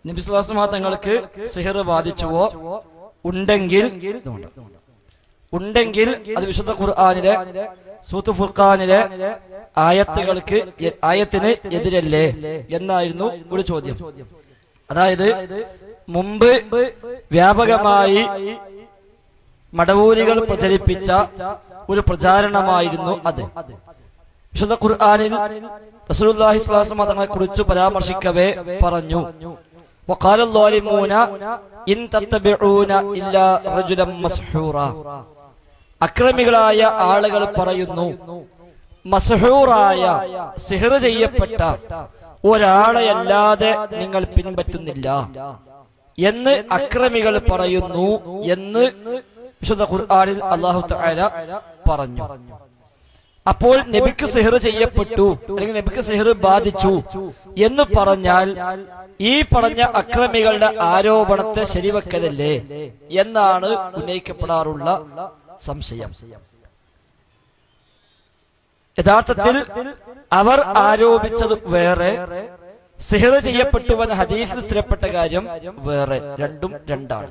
നബി സല്ലല്ലാഹു അലൈഹി വസല്ലം തങ്ങൾക്ക് സിഹർ ബാധിച്ചുവോ? ഉണ്ടെങ്കിൽ അത് വിശുദ്ധ ഖുർആനിലെ സൂറത്തുൽ ഫുർഖാനിലെ ആയത്തിന് എതിരല്ലേ എന്നായിരുന്നു ഒരു ചോദ്യം. അതായത് മുമ്പ് വ്യാപകമായി മടവൂരികൾ പ്രചരിപ്പിച്ച ഒരു പ്രചാരണമായിരുന്നു അത്. വിശുദ്ധ ഖുർആനിൽ റസൂലുള്ളാഹി സ്വല്ലല്ലാഹു അലൈഹി വസല്ലം തങ്ങളെ കുറിച്ച് പരാമർശിക്കവേ പറഞ്ഞു, വഖാല അൽ-ളാലിമൂന ഇൻ തത്തബിഊന ഇല്ലാ റജുലൻ മസ്ഹൂറ. അക്രമികളായ ആളുകൾ പറയുന്നു, മസ്ഹൂറായ സിഹർ ചെയ്യപ്പെട്ട ഒരാളെയല്ലാതെ നിങ്ങൾ പിൻപറ്റുന്നില്ല എന്ന് അക്രമികൾ പറയുന്നു എന്ന് വിശുദ്ധ ഖുർആനിൽ അല്ലാഹു തആല പറഞ്ഞു. അപ്പോൾ നബിക്ക് സിഹർ ചെയ്യപ്പെട്ടു അല്ലെങ്കിൽ നബിക്ക് സിഹർ ബാധിച്ചു എന്ന് പറഞ്ഞാൽ ഈ പറഞ്ഞ അക്രമികളുടെ ആരോപണത്തെ ശരിവെക്കലല്ലേ എന്നാണ് ഉന്നയിക്കപ്പെടാറുള്ള സംശയം. യഥാർത്ഥത്തിൽ അവർ ആരോപിച്ചത് വേറെ, സിഹർ ചെയ്യപ്പെട്ടുവെന്ന ഹദീസിൽ സ്ഥിരപ്പെട്ട കാര്യം വേറെ. രണ്ടും രണ്ടാണ്.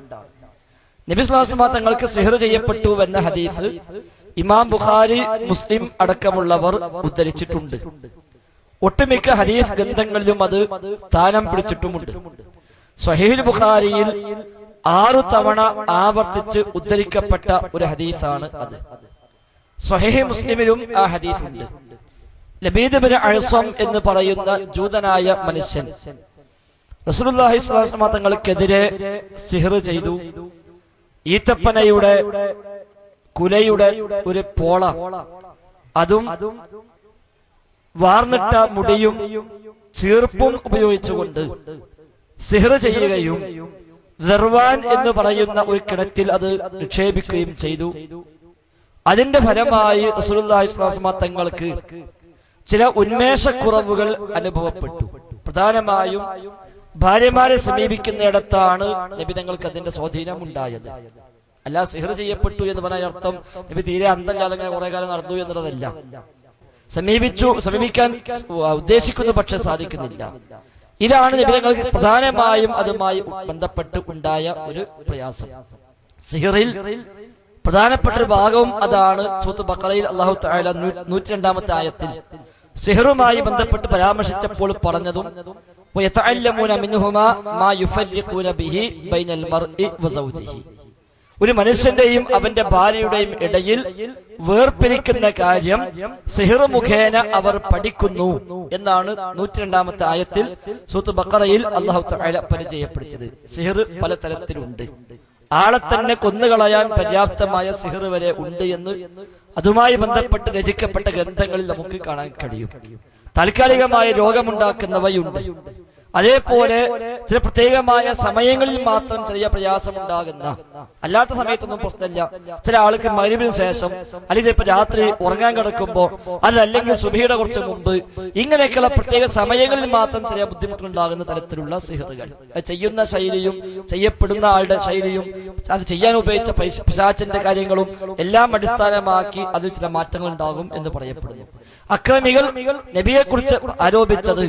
നബി സല്ലല്ലാഹു അലൈഹി വസല്ലം തങ്ങൾക്ക് സിഹർ ചെയ്യപ്പെട്ടുവെന്ന ഹദീസ് ഇമാം ബുഖാരി, മുസ്ലിം അടക്കമുള്ളവർ ഉദ്ധരിച്ചിട്ടുണ്ട്. ഒട്ടുമിക്ക ഹദീസ് ഗ്രന്ഥങ്ങളിലും അത് സ്ഥാനം പിടിച്ചിട്ടുമുണ്ട്. സ്വഹീഹുൽ ബുഖാരിയിൽ 6 തവണ ആവർത്തിച്ച് ഉദ്ധരിക്കപ്പെട്ട ഒരു ഹദീസാണ് അത്. സ്വഹീഹ് മുസ്ലിമിലും ആ ഹദീസ് ഉണ്ട്. ലബീദ് ഇബ്നു അഴ്സം എന്ന് പറയുന്ന ജൂതനായ മനുഷ്യൻ റസൂലുള്ളാഹി സ്വല്ലല്ലാഹു അലൈഹി വസല്ലം തങ്ങൾക്കെതിരെ സിഹർ ചെയ്തു. ഈത്തപ്പനയുടെ കുലയുടെ ഒരു പോള, അതും വാർന്നിട്ട മുടിയും ചീർപ്പും ഉപയോഗിച്ചുകൊണ്ട് സിഹർ ചെയ്യുകയും ദർവാൻ എന്ന് പറയുന്ന ഒരു കിണറ്റിൽ അത് നിക്ഷേപിക്കുകയും ചെയ്തു. അതിന്റെ ഫലമായി റസൂലുള്ളാഹി സ്വല്ലല്ലാഹു അലൈഹി വസല്ലം തങ്ങൾക്ക് ചില ഉന്മേഷക്കുറവുകൾ അനുഭവപ്പെട്ടു. പ്രധാനമായും ഭാര്യമാരെ സമീപിക്കുന്നിടത്താണ് നബി തങ്ങൾക്ക് അതിന്റെ സ്വാധീനം ഉണ്ടായത്. അല്ല സിഹർ ചെയ്യപ്പെട്ടു എന്ന് പറഞ്ഞ അർത്ഥം നബി തീരെ അന്തംജാതങ്ങനെ കുറെ കാലം നടന്നു എന്നുള്ളതല്ല. സമീപിക്കാൻ ഉദ്ദേശിക്കുന്നു, പക്ഷെ സാധിക്കുന്നില്ല. ഇതാണ് നബി തങ്ങൾക്ക് പ്രധാനമായും അതുമായി ബന്ധപ്പെട്ട് ഉണ്ടായ ഒരു പ്രയാസം. സിഹറിൽ പ്രധാനപ്പെട്ട ഒരു ഭാഗവും അതാണ്. സൂറത്ത് ബഖറയിൽ അല്ലാഹു തആല 102-ാമത്തെ ആയത്തിൽ സിഹറുമായി ബന്ധപ്പെട്ട് പരാമർശിച്ചപ്പോൾ പറഞ്ഞതും വയതഅല്ലമൂന മിൻഹുമാ മാ യുഫർരിഖൂന ബിഹി ബൈനൽ മർഇ വസൗജിഹി. ഒരു മനുഷ്യന്റെയും അവന്റെ ഭാര്യയുടെയും ഇടയിൽ വേർപിരിക്കുന്ന കാര്യം സിഹർ മുഖേന അവർ പഠിക്കുന്നു എന്നാണ് 102-ാമത്തെ ആയത്തിൽ സൂറത്ത് ബഖറയിൽ അല്ലാഹു തആല പരിചയപ്പെടുത്തിയത്. സിഹർ പല തരത്തിലുണ്ട്. ആളെ തന്നെ കൊന്നുകളയാൻ പര്യാപ്തമായ സിഹർ വരെ ഉണ്ട് എന്ന് അതുമായി ബന്ധപ്പെട്ട് രചിക്കപ്പെട്ട ഗ്രന്ഥങ്ങളിൽ നമുക്ക് കാണാൻ കഴിയും. താൽക്കാലികമായ രോഗമുണ്ടാക്കുന്നവയുണ്ട്. അതേപോലെ ചില പ്രത്യേകമായ സമയങ്ങളിൽ മാത്രം ചെറിയ പ്രയാസമുണ്ടാകുന്ന, അല്ലാത്ത സമയത്തൊന്നും പ്രശ്നമില്ല. ചില ആൾക്ക് മഗ്‌രിബിന് ശേഷം അല്ലെങ്കിൽ ചിലപ്പോൾ രാത്രി ഉറങ്ങാൻ കിടക്കുമ്പോ, അതല്ലെങ്കിൽ സുബഹിയുടെ കുറച്ച് മുമ്പ്, ഇങ്ങനെയൊക്കെയുള്ള പ്രത്യേക സമയങ്ങളിൽ മാത്രം ചെറിയ ബുദ്ധിമുട്ടുണ്ടാകുന്ന തരത്തിലുള്ള സിഹറുകൾ, ചെയ്യുന്ന ശൈലിയും ചെയ്യപ്പെടുന്ന ആളുടെ ശൈലിയും അത് ചെയ്യാൻ ഉപയോഗിച്ച പിശാചിന്റെ കാര്യങ്ങളും എല്ലാം അടിസ്ഥാനമാക്കി അതിൽ ചില മാറ്റങ്ങൾ ഉണ്ടാകും എന്ന് പറയപ്പെടുന്നു. അക്രമികൾ നബിയെ കുറിച്ച് ആരോപിച്ചത്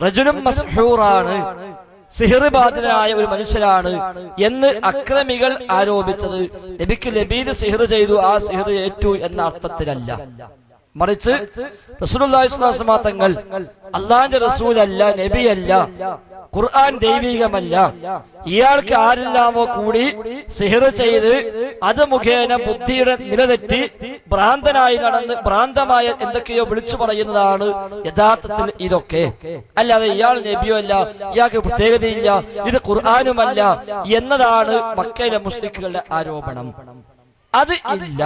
റജുലുൻ മസ്ഹൂറാണ്, സിഹർ ബാധിതനായ ഒരു മനുഷ്യനാണ് എന്ന് അക്രമികൾ ആരോപിച്ചത് നബിക്ക് ലബീദ് സിഹർ ചെയ്തു, ആ സിഹർ ഏറ്റു എന്ന അർത്ഥത്തിലല്ല. മറിച്ച് റസൂലുള്ളാഹി സ്വല്ലല്ലാഹു അലൈഹി വസല്ലം തങ്ങൾ അല്ലാഹുവിന്റെ റസൂലല്ല, നബിയല്ല, ഖുർആൻ ദൈവികമല്ല. ഇയാൾക്ക് ആരെല്ലാമോ കൂടി സിഹർ ചെയ്ത് അത് മുഖേന ബുദ്ധിയുടെ നിലതെറ്റി ഭ്രാന്തനായി നടന്ന് ഭ്രാന്തമായ എന്തൊക്കെയോ വിളിച്ചു പറയുന്നതാണ് യഥാർത്ഥത്തിൽ ഇതൊക്കെ. അല്ലാതെ ഇയാൾ നബിയോ അല്ല, ഇയാൾക്ക് പ്രത്യേകതയില്ല, ഇത് ഖുർആനുമല്ല എന്നതാണ് മക്കയിലെ മുശ്രിക്കുകളുടെ ആരോപണം. അത് ഇല്ല,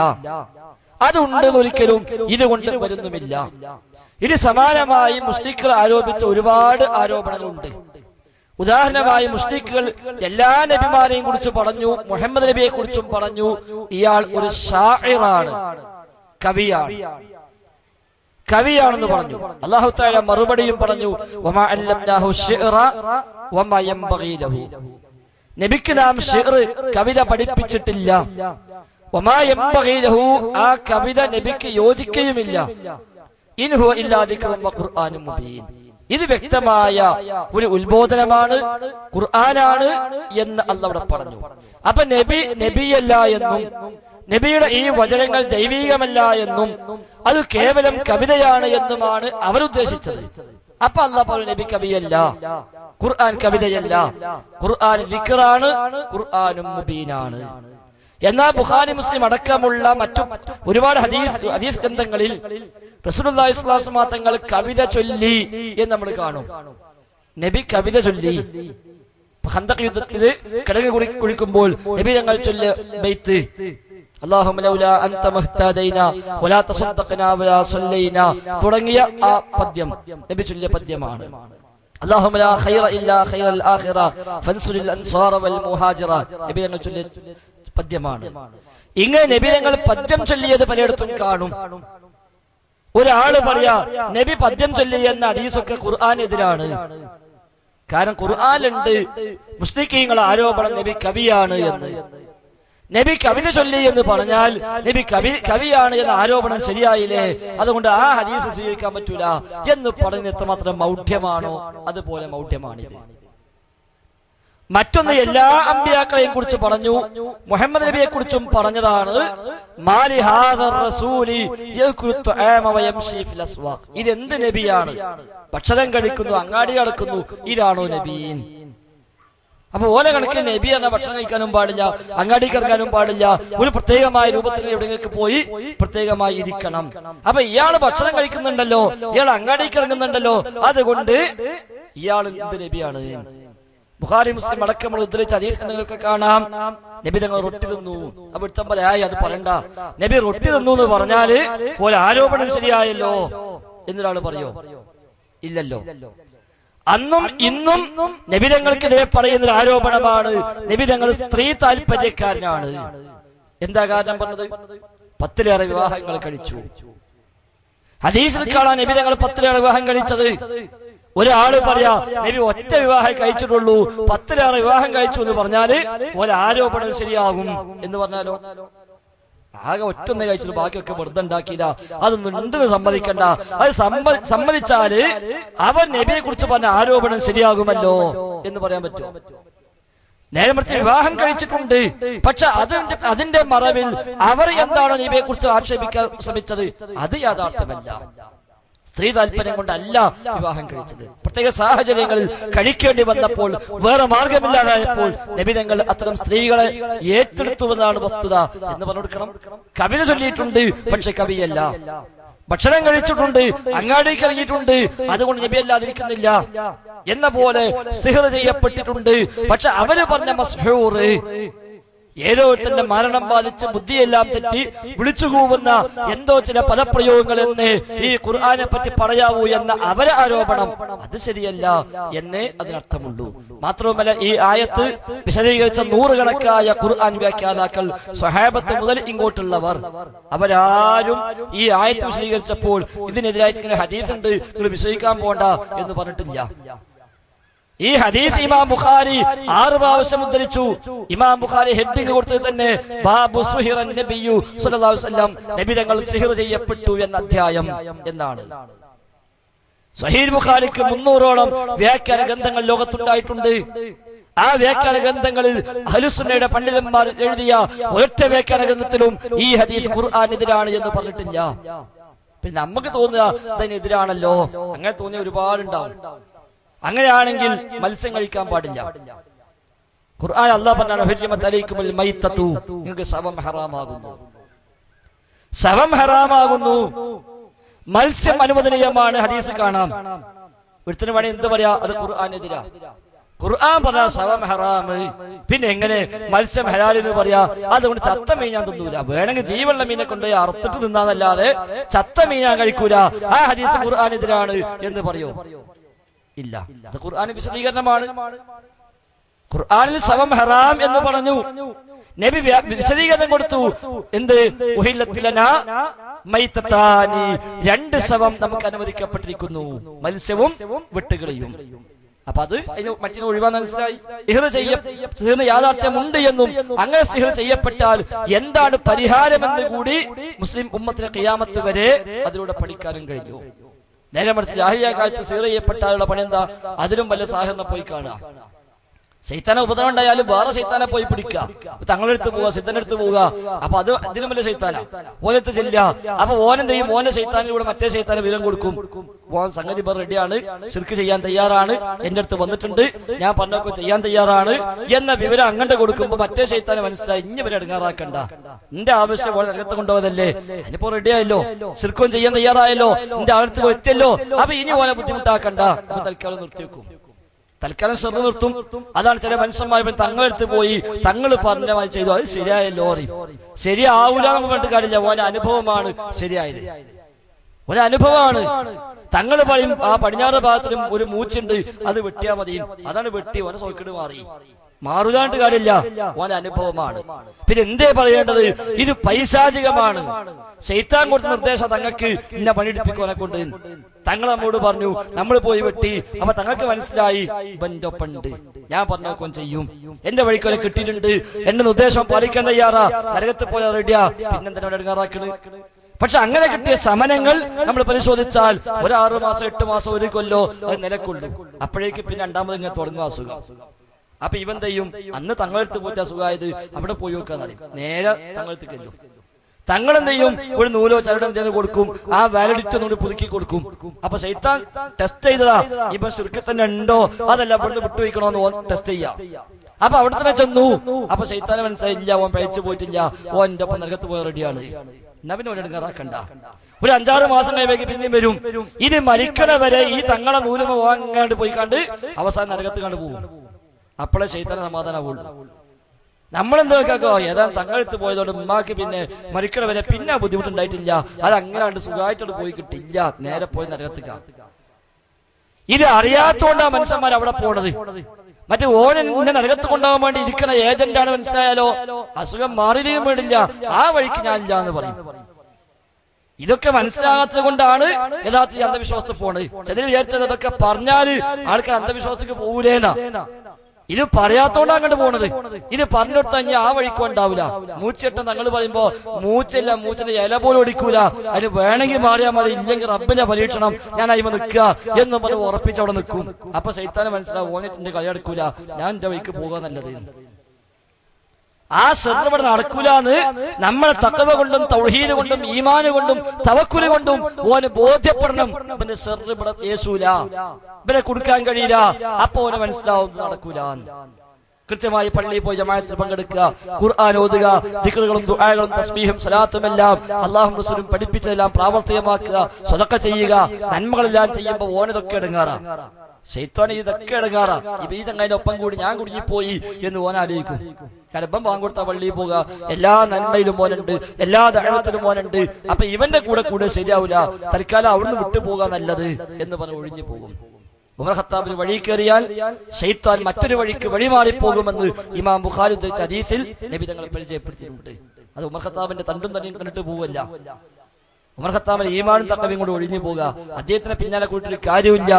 അതുണ്ടെന്ന് ഒരിക്കലും ഇതുകൊണ്ട് വരുന്നുമില്ല. ഇനി സമാനമായി മുശ്രിക്കുകൾ ആരോപിച്ച ഒരുപാട് ആരോപണങ്ങളുണ്ട്. ഉദാഹരണമായി മുശ്രിക്കുകൾ എല്ലാ നബിമാരെയും കുറിച്ച് പറഞ്ഞു, മുഹമ്മദ് നബിയെ കുറിച്ചും പറഞ്ഞു, ഇയാൾ ഒരു ഷാഇറാണ്, കവിയാണെന്ന് പറഞ്ഞു. അല്ലാഹു തആല മറുപടിയും പറഞ്ഞു, വമാ അല്ലംനാഹു ശിഅറ വമാ യംബഗി ലഹു. നബിക്ക് നാം ശിഅർ, കവിത പഠിപ്പിച്ചിട്ടില്ല. വമാ യംബഗി ലഹു, ആ കവിത നബിക്ക് യോജിക്കുകയുമില്ല. ഇൻ ഹുവ ഇല്ലാ ദിക്റുൻ വ ഖുർആനും മുബീൻ. ഇത് വ്യക്തമായ ഒരു ഉത്ബോധനമാണ്, ഖുർആനാണ് എന്ന് അല്ലാഹു അവിടെ പറഞ്ഞു. അപ്പൊ നബി നബിയല്ല എന്നും നബിയുടെ ഈ വചനങ്ങൾ ദൈവീകമല്ല എന്നും അത് കേവലം കവിതയാണ് എന്നുമാണ് അവരുദ്ദേശിച്ചത്. അപ്പൊ അല്ലാഹു പറഞ്ഞു നബി കവിയല്ല, ഖുർആൻ കവിതയല്ല, ഖുർആൻ ദിക്റാണ്, ഖുർആനും മുബീനാണ്. എന്നാൽ ബുഖാരി മുസ്ലിം അടക്കമുള്ള മറ്റു ഒരുപാട് ഹദീസ് ഗ്രന്ഥങ്ങളിൽ റസൂലുള്ളാഹി സ്വല്ലല്ലാഹു അലൈഹി വസല്ലം തങ്ങൾ കവിത ചൊല്ലി എന്ന് നമ്മൾ കാണും. നബി കവിത ചൊല്ലി. ഖന്തഖ് യുദ്ധത്തിൽ കിടങ്ങ് കുഴിക്കുമ്പോൾ നബി തങ്ങൾ ചൊല്ലിയ ബൈത്ത് അല്ലാഹുമ്മ ലൗലാ അൻത മഹ്തദൈനാ വലാ തസദ്ദഖനാ വലാ സല്ലൈനാ തുടങ്ങിയ ആ പദ്യം നബി ചൊല്ലിയ പദ്യമാണ്. അല്ലാഹുമ്മ ലാ ഖൈറ ഇല്ലാ ഖൈറൽ ആഖിറ ഫൻസുരിൽ അൻസാറ വൽ മുഹാജിറ നബി തങ്ങൾ ചൊല്ലിയ പദ്യമാണ്. ഇങ്ങനെ നബി തങ്ങൾ പദ്യം ചൊല്ലിയത് പലയിടത്തും കാണും. ഒരാള് പറയാ നബി പദ്യം ചൊല്ലി എന്ന ഹദീസൊക്കെ ഖുർആനെതിരാണ്. കാരണം ഖുർആനിലുണ്ട് മുസ്ലിക്കീങ്ങളുടെ ആരോപണം നബി കവിയാണ് എന്ന്. നബി കവിത ചൊല്ലി എന്ന് പറഞ്ഞാൽ നബി കവിയാണ് എന്ന ആരോപണം ശരിയായില്ലേ, അതുകൊണ്ട് ആ ഹദീസ് സ്വീകരിക്കാൻ പറ്റൂല എന്ന് പറയുന്നത് എത്രമാത്രം മൗഢ്യമാണോ അതുപോലെ മൗഢ്യമാണിത്. മറ്റൊന്ന്, എല്ലാ അമ്പിയാക്കളെയും കുറിച്ച് പറഞ്ഞു, മുഹമ്മദ് നബിയെ കുറിച്ചും പറഞ്ഞതാണ്. ഇതെന്ത് നബിയാണ്? ഭക്ഷണം കഴിക്കുന്നു, അങ്ങാടി നടക്കുന്നു, ഇതാണോ നബീൻ? അപ്പൊ ഓല കണക്കിന് നബി എന്ന ഭക്ഷണം കഴിക്കാനും പാടില്ല, അങ്ങാടിക്ക് ഇറങ്ങാനും പാടില്ല, ഒരു പ്രത്യേകമായ രൂപത്തിൽ എവിടെയെങ്കിലും പോയി പ്രത്യേകമായി ഇരിക്കണം. അപ്പൊ ഇയാള് ഭക്ഷണം കഴിക്കുന്നുണ്ടല്ലോ, ഇയാൾ അങ്ങാടിക്ക് ഇറങ്ങുന്നുണ്ടല്ലോ, അതുകൊണ്ട് ഇയാൾ എന്ത് നബിയാണ്? ബുഖാരി മുസ്ലിം അടക്കമുള്ള ഉദ്ധരിച്ച ഹദീസ് ഗ്രന്ഥങ്ങളൊക്കെ കാണാം നബി തങ്ങൾ റൊട്ടി തിന്നു. അപ്പൊ ഇഷ്ടംപോലെയായി അത് പറയണ്ട, നബി റൊട്ടി തിന്നു എന്ന് പറഞ്ഞാല് ഒരു ആരോപണം ശരിയായല്ലോ എന്നൊരാള് പറയോ? ഇല്ലല്ലോ. അന്നും ഇന്നും നബി തങ്ങൾക്കെതിരെ പറയുന്നൊരു ആരോപണമാണ് നബി തങ്ങൾ സ്ത്രീ താല്പര്യക്കാരനാണ്. എന്താ കാരണം പറഞ്ഞത്? 10ലേറെ വിവാഹങ്ങൾ കഴിച്ചു. ഹദീസിൽ കാണാൻ നബി തങ്ങൾ 10ലേറെ വിവാഹം കഴിച്ചത്. ഒരാള് പറയാ നബി ഒറ്റ വിവാഹം കഴിച്ചിട്ടുള്ളൂ, 10ലേറെ വിവാഹം കഴിച്ചു എന്ന് പറഞ്ഞാല് ഒരാരോപണം ശരിയാകും എന്ന് പറഞ്ഞാലോ? ആകെ ഒറ്റൊന്നേ കഴിച്ചിട്ട് ബാക്കിയൊക്കെ വെറുതെ ഉണ്ടാക്കിയില്ല, അതൊന്നും ഉണ്ടെന്ന് സമ്മതിക്കണ്ട. അത് സമ്മതിച്ചാല് അവൻ നബിയെ കുറിച്ച് പറഞ്ഞ ആരോപണം ശരിയാകുമല്ലോ എന്ന് പറയാൻ പറ്റുമോ? നേരെ മറിച്ച് വിവാഹം കഴിച്ചിട്ടുണ്ട്, പക്ഷെ അതിന്റെ മറവിൽ അവർ എന്താണ് നബിയെ കുറിച്ച് ആക്ഷേപിക്കാൻ ശ്രമിച്ചത് അത് യാഥാർത്ഥ്യമല്ല. സ്ത്രീ താല്പര്യം കൊണ്ടല്ല വിവാഹം കഴിച്ചത്. പ്രത്യേക സാഹചര്യങ്ങളിൽ കഴിക്കേണ്ടി വന്നപ്പോൾ, വേറെ മാർഗമില്ലാതായപ്പോൾ നബി തങ്ങൾ അത്തരം സ്ത്രീകളെ ഏറ്റെടുത്തുവെന്നാണ് വസ്തുത എന്ന് പറഞ്ഞു കൊടുക്കണം. കവിത ചൊല്ലിയിട്ടുണ്ട്, പക്ഷെ കവിയല്ല. ഭക്ഷണം കഴിച്ചിട്ടുണ്ട്, അങ്ങാടിക്ക് ഇറങ്ങിയിട്ടുണ്ട്, അതുകൊണ്ട് നബി അല്ലാതിരിക്കുന്നില്ല എന്ന പോലെ സിഹർ ചെയ്യപ്പെട്ടിട്ടുണ്ട്, പക്ഷെ അവര് പറഞ്ഞ മസ്ഹൂർ ഏതോ തന്നെ മരണം ബാധിച്ച് ബുദ്ധിയെല്ലാം തെറ്റി വിളിച്ചുകൂവുന്ന എന്തോ ചില പദപ്രയോഗങ്ങൾ എന്ന് ഈ ഖുർആനെ പറ്റി പറയാവൂ എന്ന അവരെ ആരോപണം അത് ശരിയല്ല എന്നേ അതിനർത്ഥമുള്ളൂ. മാത്രവുമല്ല, ഈ ആയത്ത് വിശദീകരിച്ച 100 കണക്കായ ഖുർആൻ വ്യാഖ്യാതാക്കൾ സ്വഹാബത്ത് മുതൽ ഇങ്ങോട്ടുള്ളവർ അവരാരും ഈ ആയത്ത് വിശദീകരിച്ചപ്പോൾ ഇതിനെതിരായിട്ട് ഹദീസ് ഉണ്ട്, നിങ്ങൾ വിശ്വസിക്കാൻ പോണ്ട എന്ന് പറഞ്ഞിട്ടില്ല. ഈ ഹദീസ് ഇമാം ബുഖാരി 6 പ്രാവശ്യം ഉദ്ധരിച്ചു. ഇമാം ബുഖാരി ഹെഡിങ് കൊടുത്തത് തന്നെ ബാബു സുഹിറൻ നബിയു സല്ലല്ലാഹു അലൈഹി വസല്ലം, നബി തങ്ങൾ സിഹർ ചെയ്യപ്പെട്ടു എന്ന അധ്യായം എന്നാണ്. സഹീഹ് ബുഖാരിക്ക് 300ഓളം വ്യാഖ്യാന ഗ്രന്ഥങ്ങൾ ലോകത്തുണ്ടായിട്ടുണ്ട്. ആ വ്യാഖ്യാന ഗ്രന്ഥങ്ങളിൽ അഹ്ലുസുന്നയുടെ പണ്ഡിതന്മാർ എഴുതിയ ഒരൊറ്റ വ്യാഖ്യാന ഗ്രന്ഥത്തിലും ഈ ഹദീസ് ഖുർആനെതിരാണ് എന്ന് പറഞ്ഞിട്ടില്ല. പിന്നെ നമുക്ക് തോന്നുക അതിനെതിരാണല്ലോ, അങ്ങനെ തോന്നിയ ഒരുപാടുണ്ടാവും. അങ്ങനെയാണെങ്കിൽ മത്സ്യം കഴിക്കാൻ പാടില്ല. ഖുർആൻ അല്ലാഹു പറഞ്ഞാണ് ഹുരിമത് അലൈക്കുമുൽ മൈത്തതു, നിങ്ങൾക്ക് ശവം ഹറാമാകുന്നു. ശവം ഹറാമാകുന്നു, മത്സ്യം അനുവദനീയമാണ്. ഹദീസ് കാണാം. ഒരുത്തിന് വേണേ എന്ത് പറയാ, അത് ഖുർആനെതിരാ. ഖുർആൻ പറഞ്ഞ ശവം ഹറാമ്, പിന്നെ എങ്ങനെ മത്സ്യം ഹലാൽ എന്ന് പറയാ? അതുകൊണ്ട് ചത്ത മീൻ ഞാൻ തിന്നൂല, വേണമെങ്കിൽ ജീവനുള്ള മീനെ കൊണ്ടുപോയി അറുത്തിട്ട് തിന്നാന്നല്ലാതെ ചത്ത മീൻ ഞാൻ കഴിക്കൂല. ആ ഹദീസ് ഖുർആനെതിരാണ് എന്ന് പറയോ? ഇല്ല, അത് ഖുർആൻ വിശദീകരണമാണ്. ഖുർആനിൽ ശവം ഹറാം എന്ന് പറഞ്ഞു, നബി വിശദീകരണം കൊടുത്തു. എന്ത്? ഉഹില്ലത്തിലനാ മൈത്തതാനി, 2 ശവം നമുക്ക് അനുവദിക്കപ്പെട്ടിരിക്കുന്നു, മത്സ്യവും വെട്ടുകിളിയും. അപ്പൊ അത് മറ്റേ ഒഴിവാന്ന് മനസ്സിലായി. സിഹറിന് യാഥാർത്ഥ്യമുണ്ട് എന്നും അങ്ങനെ സിഹർ ചെയ്യപ്പെട്ടാൽ എന്താണ് പരിഹാരമെന്ന് കൂടി മുസ്ലിം ഉമ്മത്തിലെ ഖിയാമത്ത് വരെ അതിലൂടെ പഠിക്കാനും കഴിഞ്ഞു. നേരെ മറിച്ച് ജാഹിലിയ്യ കാലത്ത് സിഹർ ചെയ്യപ്പെട്ട ആളുടെ പണി എന്താ? അതിലും വലിയ സാഹിറിനെ പോയി കാണുക. ശൈത്താനെ ഉപദ്രവം ഉണ്ടായാലും വേറെ ശൈത്താനെ പോയി പിടിക്കുക. തങ്ങളുടെ അടുത്ത് പോവുക, സിദ്ധന്റെ അടുത്ത് പോവുക. അപ്പൊ അത് ഇതിനും വലിയ ശൈത്താനാ. ഓനടുത്ത് ചെല്ലുക. അപ്പൊ ഓനെന്ത് ചെയ്യും? ഓനെ ശൈത്താനിലൂടെ മറ്റേ ശൈത്താനെ വിവരം കൊടുക്കും. ഓൻ സംഗതി ഇപ്പൊ റെഡിയാണ്, ശിർക്ക് ചെയ്യാൻ തയ്യാറാണ്, എന്റെ അടുത്ത് വന്നിട്ടുണ്ട്, ഞാൻ പറഞ്ഞൊക്കെ ചെയ്യാൻ തയ്യാറാണ് എന്ന വിവരം അങ്ങോട്ട് കൊടുക്കുമ്പോ മറ്റേ ശൈത്താനെ മനസ്സിലായി, ഇനി ഇവരെ എടുങ്ങാറാക്കണ്ട, എന്റെ ആവശ്യം പോലെ നരകത്ത് കൊണ്ടുപോയതല്ലേ, അതിനിപ്പോ റെഡിയായല്ലോ, ശിർക്കും ചെയ്യാൻ തയ്യാറായല്ലോ, എന്റെ അടുത്ത് എത്തിയല്ലോ, അപ്പൊ ഇനി ഓനെ ബുദ്ധിമുട്ടാക്കണ്ട, അപ്പൊ തൽക്കാലം നിർത്തിവെക്കും. തൽക്കാലം ശ്രദ്ധ നിർത്തും. അതാണ് ചില മനുഷ്യന്മാർ തങ്ങളെടുത്ത് പോയി തങ്ങൾ പറഞ്ഞമായി ചെയ്തു, അത് ശരിയായല്ലോ പറയും. ശരിയാവൂല എന്ന് പറഞ്ഞിട്ട് കാര്യമില്ല, ഓന്റെ അനുഭവമാണ് ശരിയായത്, ഒരു അനുഭവമാണ്. തങ്ങൾ പറയും ആ പടിഞ്ഞാറ് ഭാഗത്തിലും ഒരു മൂച്ചുണ്ട്, അത് വെട്ടിയാ മതി, അതാണ് വെട്ടി, ഓനെ സോക്കിട് മാറൂലാണ്ട് കാര്യമില്ല, ഓന്റെ അനുഭവമാണ്. പിന്നെ എന്തേ പറയേണ്ടത്? ഇത് പൈശാചികമാണ്. ശൈത്താൻ കൊടുത്ത നിർദ്ദേശം തങ്ങൾക്ക് ഇന്ന പണിയെടുപ്പിക്കുവാനെ കൊണ്ട് തങ്ങൾ നമ്മോട് പറഞ്ഞു, നമ്മൾ പോയി വെട്ടി. അപ്പൊ തങ്ങൾക്ക് മനസ്സിലായി ഇവന്റെ ഒപ്പുണ്ട്, ഞാൻ പറഞ്ഞൊക്കെ ചെയ്യും, എന്റെ വഴിക്കൊക്കെ കിട്ടിയിട്ടുണ്ട്, എന്റെ നിർദ്ദേശം പാലിക്കാൻ തയ്യാറാ, നരകത്ത് പോയാൽ റെഡിയാ, പിന്നെന്തിനാ എടുക്കാറാക്കണ്? പക്ഷെ അങ്ങനെ കിട്ടിയ സമനങ്ങൾ നമ്മൾ പരിശോധിച്ചാൽ 6 മാസം 8 മാസം 1 കൊല്ലോ അത് നിലക്കൊള്ളു. അപ്പോഴേക്ക് പിന്നെ രണ്ടാമത് ഇങ്ങനെ തുടങ്ങുക അസുഖം. അപ്പൊ ഇവൻ ചെയ്യും? അന്ന് തങ്ങളെടുത്ത് പോയിട്ട് അസുഖമായത് അവിടെ പോയി വെക്കാൻ അറിയും, നേരെ തങ്ങളെടുത്ത് കല്ലും. തങ്ങളെന്ത് ചെയ്യും? ഒരു നൂലോ ചരടം ചെയ്ത് കൊടുക്കും, ആ വാലിഡിറ്റി ഒന്നുകൂടി പുതുക്കി കൊടുക്കും. അപ്പൊ ശൈത്താൻ ടെസ്റ്റ് ചെയ്തതാ, ഇപ്പൊ ശിർക്ക് തന്നെ ഉണ്ടോ അതല്ല ഇവിടുന്ന് വിട്ടുവയ്ക്കണോന്ന് ടെസ്റ്റ് ചെയ്യാം. അപ്പൊ അവിടെ തന്നെ ചെന്നു. അപ്പൊ ശൈത്താനെ മനസ്സിലായില്ല, ഓൻ പഴിച്ചു പോയിട്ടില്ല, ഓൻ എന്റെ ഒപ്പം നരകത്ത് പോയ റെഡിയാണ്, എന്നാ പിന്നെ ഓൻ എടുക്കാറാക്കണ്ട. ഒരു 5-6 മാസം കഴിയുമ്പോ പിന്നെയും വരും. ഇത് മരിക്കണ വരെ ഈ തങ്ങളെ നൂലുമ വാങ്ങാണ്ട് പോയി കണ്ട് അവസാനം നരകത്ത് കണ്ടു പോകും. അപ്പോഴേ ശൈത്താന സമാധാനമാവുള്ളൂ. നമ്മളെന്താക്കോ ഏതാ തങ്ങളെടുത്ത് പോയതോണ്ട് ഉമ്മാക്ക് പിന്നെ മരിക്കണ വരെ പിന്നെ ബുദ്ധിമുട്ടുണ്ടായിട്ടില്ല, അത് അങ്ങനെ സുഖമായിട്ടോട് പോയി കിട്ടില്ല, നേരെ പോയി നരകത്തിക്ക. ഇത് അറിയാത്തോണ്ടാ മനുഷ്യന്മാർ അവിടെ പോണത്. മറ്റേ ഓനെ നരകത്ത് കൊണ്ടുപോകാൻ വേണ്ടി ഇരിക്കുന്ന ഏജന്റാണ് മനസ്സിലായാലോ, അസുഖം മാറിയും വേണ്ടില്ല, ആ വഴിക്ക് ഞാനില്ല എന്ന് പറയും. ഇതൊക്കെ മനസ്സിലാകാത്തത് കൊണ്ടാണ് യഥാർത്ഥ അന്ധവിശ്വാസത്തിൽ പോണത്. ചിലർ വിചാരിച്ചത് അതൊക്കെ പറഞ്ഞാല് ആൾക്കാർ അന്ധവിശ്വാസത്തേക്ക് പോകൂലേന്നാ. ഇത് പറയാത്തോണ്ടാ അങ്ങോട്ട് പോണത്. ഇത് പറഞ്ഞെടുത്ത് കഴിഞ്ഞാൽ ആ വഴിക്കും ഉണ്ടാവില്ല. മൂച്ചെട്ടം തങ്ങൾ പറയുമ്പോ മൂച്ചല്ല, മൂച്ചിന്റെ ഇല പോലും ഒടിക്കൂല, അതിന് വേണമെങ്കിൽ മാറിയാൽ മതി, ഇല്ലെങ്കിൽ റബ്ബിനെ പരീക്ഷണം, ഞാൻ അയിമ നിൽക്കുക എന്ന് പറഞ്ഞ് ഉറപ്പിച്ച് അവിടെ നിൽക്കും. അപ്പൊ ശൈത്താനെ മനസ്സിലാവും, ഓനിന്റെ കളി നടക്കൂല, ഞാൻ എന്റെ വഴിക്ക് പോകാൻ നല്ലത്. ആ സിർ ഇവിടെ നടക്കൂലെന്ന് നമ്മളെ തഖ്വ കൊണ്ടും തൗഹീദ് കൊണ്ടും ഈമാന് കൊണ്ടും തവക്കുൽ കൊണ്ടും ഓന് ബോധ്യപ്പെടണം. പിന്നെ സിർ ഇവിടെ യേശൂല, ഇവരെ കൊടുക്കാൻ കഴിയില്ല. അപ്പൊ ഓന് മനസ്സിലാവും നടക്കൂല. കൃത്യമായി പള്ളിയിൽ പോയി ജമാഅത്തിൽ പങ്കെടുക്കുക, ഖുർആൻ ഓതുക, ദിക്റുകളും ദുആകളും തസ്ബീഹും സലാത്തും എല്ലാം അല്ലാഹും റസൂലും പഠിപ്പിച്ചതെല്ലാം പ്രാവർത്തികമാക്കുക, സ്വതക്ക ചെയ്യുക, നന്മകളെല്ലാം ചെയ്യുമ്പോൾ ഓനതൊക്കെ ഇടങ്ങാറാ. ശൈത്താൻ ഇതൊക്കെ ഇടങ്ങാറാ. ഇപ്പൊ ഈ ചങ്ങായിന്റെ ഒപ്പം കൂടി ഞാൻ കുടുങ്ങിപ്പോയി എന്ന് ഓൻ ആലോചിക്കും. കലപ്പം പാങ്കൊടുത്ത പള്ളിയിൽ പോവുക, എല്ലാ നന്മയിലും മോനുണ്ട്, എല്ലാ ദഅവത്തിലും മോനുണ്ട്. അപ്പൊ ഇവന്റെ കൂടെ ശരിയാവില്ല, തൽക്കാലം അവിടുന്ന് വിട്ടുപോകാൻ നല്ലത് എന്ന് പറഞ്ഞ് ഒഴിഞ്ഞു പോകും. ഉമർ ഖത്താബിന് വഴി കയറിയാൽ ശൈത്താൻ മറ്റൊരു വഴിക്ക് വഴിമാറിപ്പോകുമെന്ന് ഇമാം ബുഖാരി ഉദ്ധരിച്ച ഹദീസിൽ നബി തങ്ങളെ പരിചയപ്പെടുത്തിയിട്ടുണ്ട്. അത് ഉമർ ഖത്താബിന്റെ തണ്ടും തന്നെയും കണ്ടിട്ട് പോവല്ല. ഉമർ ഖത്താബിന്റെ ഈമാനും തഖ്വയും കൊണ്ട് ഒഴിഞ്ഞു പോകുക, അദ്ദേഹത്തിന് പിന്നാലെ കൂട്ടിയൊരു കാര്യമില്ല,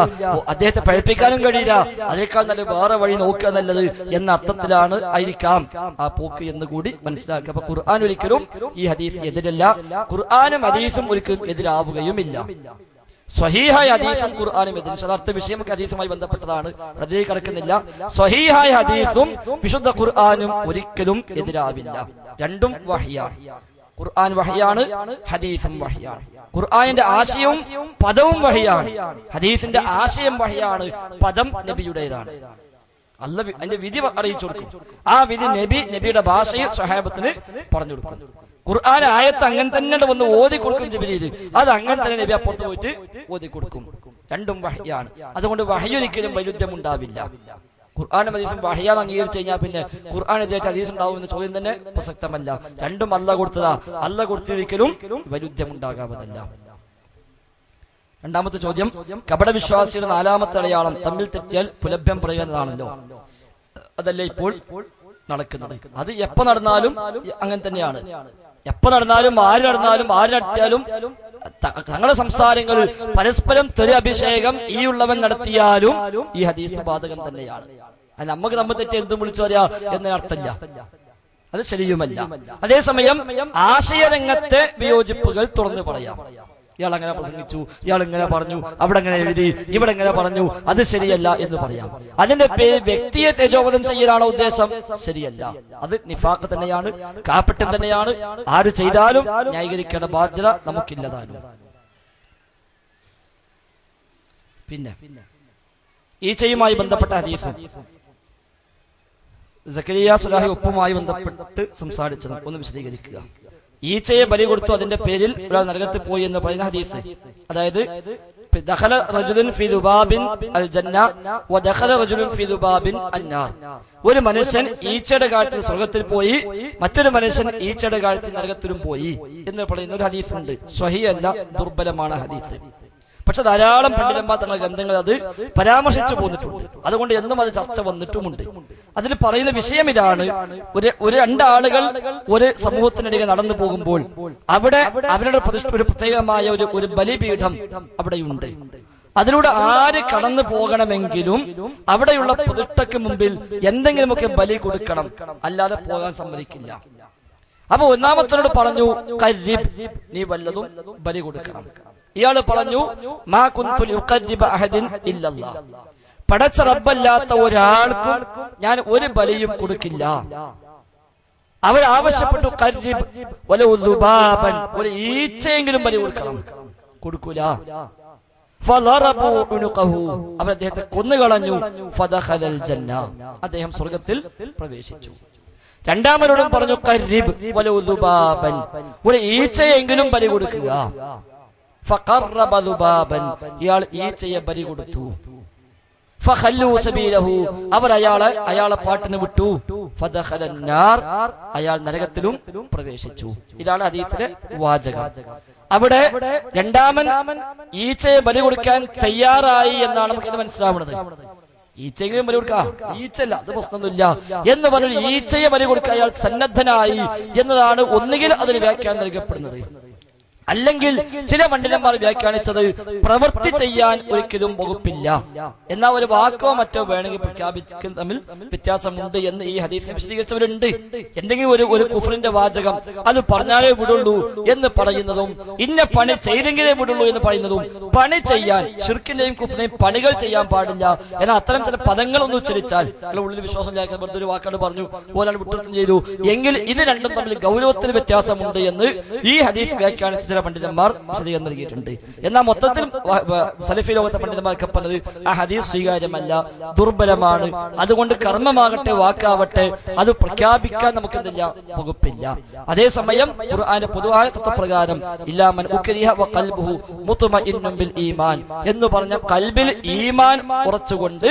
അദ്ദേഹത്തെ പഴിപ്പിക്കാനും കഴിയില്ല, അതിനേക്കാൾ നല്ല വേറെ വഴി നോക്കുക നല്ലത് എന്ന അർത്ഥത്തിലാണ് ആയിരിക്കാം ആ പോക്ക് എന്ന് കൂടി മനസ്സിലാക്കുക. അപ്പൊ ഖുർആൻ ഒരിക്കലും ഈ ഹദീസ് എതിരല്ല, ഖുർആനും ഹദീസും ഒരിക്കലും എതിരാവുകയുമില്ല. സ്വഹീഹായ ഹദീസും ഖുർആനും എതിര്, യഥാർത്ഥ വിഷയം ഹദീസുമായി ബന്ധപ്പെട്ടതാണ്, അതിലേക്ക് കടക്കുന്നില്ല. സ്വഹീഹായ ഹദീസും വിശുദ്ധ ഖുർആനും ഒരിക്കലും എതിരാവില്ല. രണ്ടും വഹ്യാണ്. ഖുർആൻ വഹ്യാണ്, ഹദീസും വഹ്യാണ്. ഖുർആനിന്റെ ആശയവും പദവും വഹ്യാണ്, ഹദീസിന്റെ ആശയം വഹ്യാണ്, പദം നബിയുടേതാണ്. അല്ലാഹു അതിന്റെ വിധി അറിയിച്ചു കൊടുക്കും. ആ വിധി നബിയുടെ ഭാഷയിൽ സ്വഹാബത്തിന് പറഞ്ഞു കൊടുക്കും. ഖുർആൻ ആയത്ത് അങ്ങനെ തന്നെ വന്ന് ഓതി കൊടുക്കും ജിബ്രീൽ, അത് അങ്ങനെ തന്നെ നബി അപ്പുറത്ത് പോയിട്ട് ഓതി കൊടുക്കും. രണ്ടും വഹ്യാണ്. അതുകൊണ്ട് വഹ്യൊരിക്കലും വൈരുദ്ധ്യം ഉണ്ടാവില്ല. ഖുർആനും ഹദീസും വഹ്യാന്ന് അംഗീകരിച്ചു കഴിഞ്ഞാൽ പിന്നെ ഖുർആൻ എതിരായിട്ട് ഹദീസ് ഉണ്ടാവും എന്ന ചോദ്യം തന്നെ പ്രസക്തമല്ല. രണ്ടും അല്ലാഹു കൊടുത്തതാ, അല്ലാഹു കൊടുത്തൊരിക്കലും വൈരുദ്ധ്യം ഉണ്ടാകാവതല്ല. രണ്ടാമത്തെ ചോദ്യം, കപടവിശ്വാസിയുടെ 4ാമത്തെ അടയാളം തമ്മിൽ തെറ്റിയാൽ പുലഭ്യം പറയുക എന്നതാണല്ലോ. അതല്ലേ ഇപ്പോൾ നടക്കുന്നത്? അത് എപ്പോ നടന്നാലും അങ്ങനെ തന്നെയാണ്. എപ്പോ നടന്നാലും ആര് നടത്തിയാലും തങ്ങളുടെ സംസാരങ്ങൾ പരസ്പരം തെറി അഭിഷേകം ഈ ഉള്ളവൻ നടത്തിയാലും ഈ ഹദീസ് ബാധകം തന്നെയാണ്. നമുക്ക് നമ്മൾ തെറ്റി എന്തും വിളിച്ചു പറയാ എന്നർത്ഥമില്ല, അത് ശരിയുമല്ല. അതേസമയം ആശയരംഗത്തെ വിയോജിപ്പുകൾ തുറന്നു പറയാം. ഇയാൾ അങ്ങനെ പ്രസംഗിച്ചു, ഇയാൾ ഇങ്ങനെ പറഞ്ഞു, അവിടെ അങ്ങനെ എഴുതി, ഇവിടെ എങ്ങനെ പറഞ്ഞു, അത് ശരിയല്ല എന്ന് പറയാം. അതിന്റെ പേര് വ്യക്തിയെ തേജോവധം ചെയ്യലാണോ ഉദ്ദേശം? ശരിയല്ല. അത് നിഫാഖ് തന്നെയാണ്, കാപ്പറ്റം തന്നെയാണ്. ആര് ചെയ്താലും ന്യായീകരിക്കേണ്ട ബാധ്യത നമുക്കില്ലതാനും. പിന്നെ ഈച്ചയുമായി ബന്ധപ്പെട്ട ഹദീസ്, സക്കരിയ സുലാഹി ഉപ്പുമായി ബന്ധപ്പെട്ട് സംസാരിച്ചത് ഒന്ന് വിശദീകരിക്കുക. ഈച്ചയെ ബലി കൊടുത്തു, അതിന്റെ പേരിൽ ഒരാൾ നരകത്തിൽ പോയി എന്ന് പറയുന്ന ഹദീസ്. അതായത് ദഖല റജുലുൻ ഫീ ദുബാബിൻ അൽ ജന്ന വദഖല റജുലുൻ ഫീ ദുബാബിൻ അന്നാർ. ഒരു മനുഷ്യൻ ഈച്ചയുടെ കാര്യത്തിൽ സ്വർഗത്തിൽ പോയി, മറ്റൊരു മനുഷ്യൻ ഈച്ചയുടെ കാര്യത്തിൽ നരകത്തിലും പോയി എന്ന് പറയുന്ന ഒരു ഹദീസ് ഉണ്ട്. സ്വഹീഹ് അല്ല, ദുർബലമാണ് ഹദീസ്. പക്ഷെ ധാരാളം പണ്ഡിതന്മാർ തങ്ങളുടെ ഗ്രന്ഥങ്ങൾ അത് പരാമർശിച്ചു പോന്നിട്ടുണ്ട്. അതുകൊണ്ട് എന്നും അത് ചർച്ച വന്നിട്ടുമുണ്ട്. അതിൽ പറയുന്ന വിഷയം ഇതാണ്: ഒരു രണ്ടാളുകൾ ഒരു സമൂഹത്തിനിടയിൽ നടന്നു പോകുമ്പോൾ അവിടെ അവരുടെ ഒരു പ്രത്യേകമായ ഒരു ബലിപീഠം അവിടെയുണ്ട്. അതിലൂടെ ആര് കടന്നു പോകണമെങ്കിലും അവിടെയുള്ള പ്രതിഷ്ഠയ്ക്ക് മുമ്പിൽ എന്തെങ്കിലുമൊക്കെ ബലി കൊടുക്കണം, അല്ലാതെ പോകാൻ സമ്മതിക്കില്ല. അപ്പൊ ഒന്നാമത്തോട് പറഞ്ഞു, ഖരിബ്, നീ വല്ലതും ബലി കൊടുക്കണം. ഇയാള് പറഞ്ഞു, മാ കുന്തു യുഖരിബ അഹദിൻ ഇല്ലല്ലാഹ്, പടച്ച റബ്ബല്ലാത്ത ഒരാൾക്കും ഞാൻ ഒരു ബലിയും കൊടുക്കില്ല. അവർ ആവശ്യപ്പെട്ടു, ഖരിബ് വലൗ ദുബാബൻ, ഒരു ഈച്ചയെങ്കിലും ബലി കൊടുക്കണം. കൊടുക്കൂല. ഫളറബു ഉനുഖഹു, അവർ അദ്ദേഹത്തെ കൊന്നുകളഞ്ഞു. ഫദഖലൽ ജന്ന, അദ്ദേഹം സ്വർഗ്ഗത്തിൽ പ്രവേശിച്ചു. രണ്ടാമരോടും പറഞ്ഞു, ഖരിബ് വലൗ ദുബാബൻ, ഒരു ഈച്ചയെങ്കിലും ബലി കൊടുക്കുക. ഫഖറബ ദുബാബൻ, ഇയാൾ ഈച്ചയെ ബലി കൊടുത്തു. ഫഖല്ലു സബീലഹു, അവർ അയാളെ പാട്ടിന് വിട്ടു. ഫദഖലൻ നാർ, അയാൾ നരകത്തിലും പ്രവേശിച്ചു. ഇതാണ് ഹദീസിലെ വാചകം. അവിടെ രണ്ടാമൻ ഈച്ചയെ ബലി കൊടുക്കാൻ തയ്യാറായി എന്നാണ് നമുക്ക് ഇത് മനസ്സിലാവുന്നത്. ഈച്ചയെങ്കിലും ബലി കൊടുക്കുക, ഈച്ചല്ല അത് പ്രശ്നമൊന്നുമില്ല എന്ന് പറഞ്ഞു ഈച്ചയെ ബലി കൊടുക്കുക അയാൾ സന്നദ്ധനായി എന്നതാണ് ഒന്നുകിൽ അതിന് വ്യാഖ്യാനം നൽകപ്പെടുന്നത്. അല്ലെങ്കിൽ ചില പണ്ഡിതന്മാർ വ്യാഖ്യാനിച്ചത് പ്രവൃത്തി ചെയ്യാൻ ഒരിക്കലും വകുപ്പില്ല, എന്നാൽ ഒരു വാക്കോ മറ്റോ വേണമെങ്കിൽ പ്രഖ്യാപിക്കുന്ന തമ്മിൽ വ്യത്യാസമുണ്ട് എന്ന് ഈ ഹദീസിനെ വിശദീകരിച്ചവരുണ്ട്. എന്തെങ്കിലും ഒരു കുഫറിന്റെ വാചകം അത് പറഞ്ഞാലേ വിടുള്ളൂ എന്ന് പറയുന്നതും, ഇന്ന പണി ചെയ്തെങ്കിലേ വിടുള്ളൂ എന്ന് പറയുന്നതും, പണി ചെയ്യാൻ ഷിർക്കിന്റെയും കുഫറിന്റെയും പണികൾ ചെയ്യാൻ പാടില്ല എന്നാൽ അത്തരം ചില പദങ്ങൾ ഒന്ന് ഉച്ചരിച്ചാൽ ഉള്ളിൽ വിശ്വാസം ഇല്ലാത്ത വെറുതെ ഒരു വാക്കാട് പറഞ്ഞു ഓലാണ് വിട്ടുവൃത്തം ചെയ്തു എങ്കിൽ ഇത് രണ്ടും തമ്മിൽ ഗൗരവത്തിന് വ്യത്യാസമുണ്ട് എന്ന് ഈ ഹദീസ് വ്യാഖ്യാനിച്ച പണ്ഡിതന്മാർ വിശദീകരണം നൽകിയിട്ടുണ്ട്. എന്നാൽ മൊത്തത്തിൽ സലഫി ലോകത്തെ പണ്ഡിതന്മാർക്ക് പറഞ്ഞത് ആ ഹദീസ് സ്വീകാര്യമല്ല, ദുർബലമാണ്. അതുകൊണ്ട് കർമ്മമാകട്ടെ വാക്കാവട്ടെ അത് പ്രഖ്യാപിക്കാൻ നമുക്ക് എന്തില്ല, വകുപ്പില്ല. അതേസമയം ഖുർആന്റെ പൊതുവായ തത്വപ്രകാരം ഇല്ലാ മൻ ഉക്രിഹ വഖൽബുഹു മുത്മഇന്നുൻ ബിൽ ഈമാൻ എന്ന് പറഞ്ഞ കൽബിൽ ഈമാൻ ഉറച്ചുകൊണ്ട്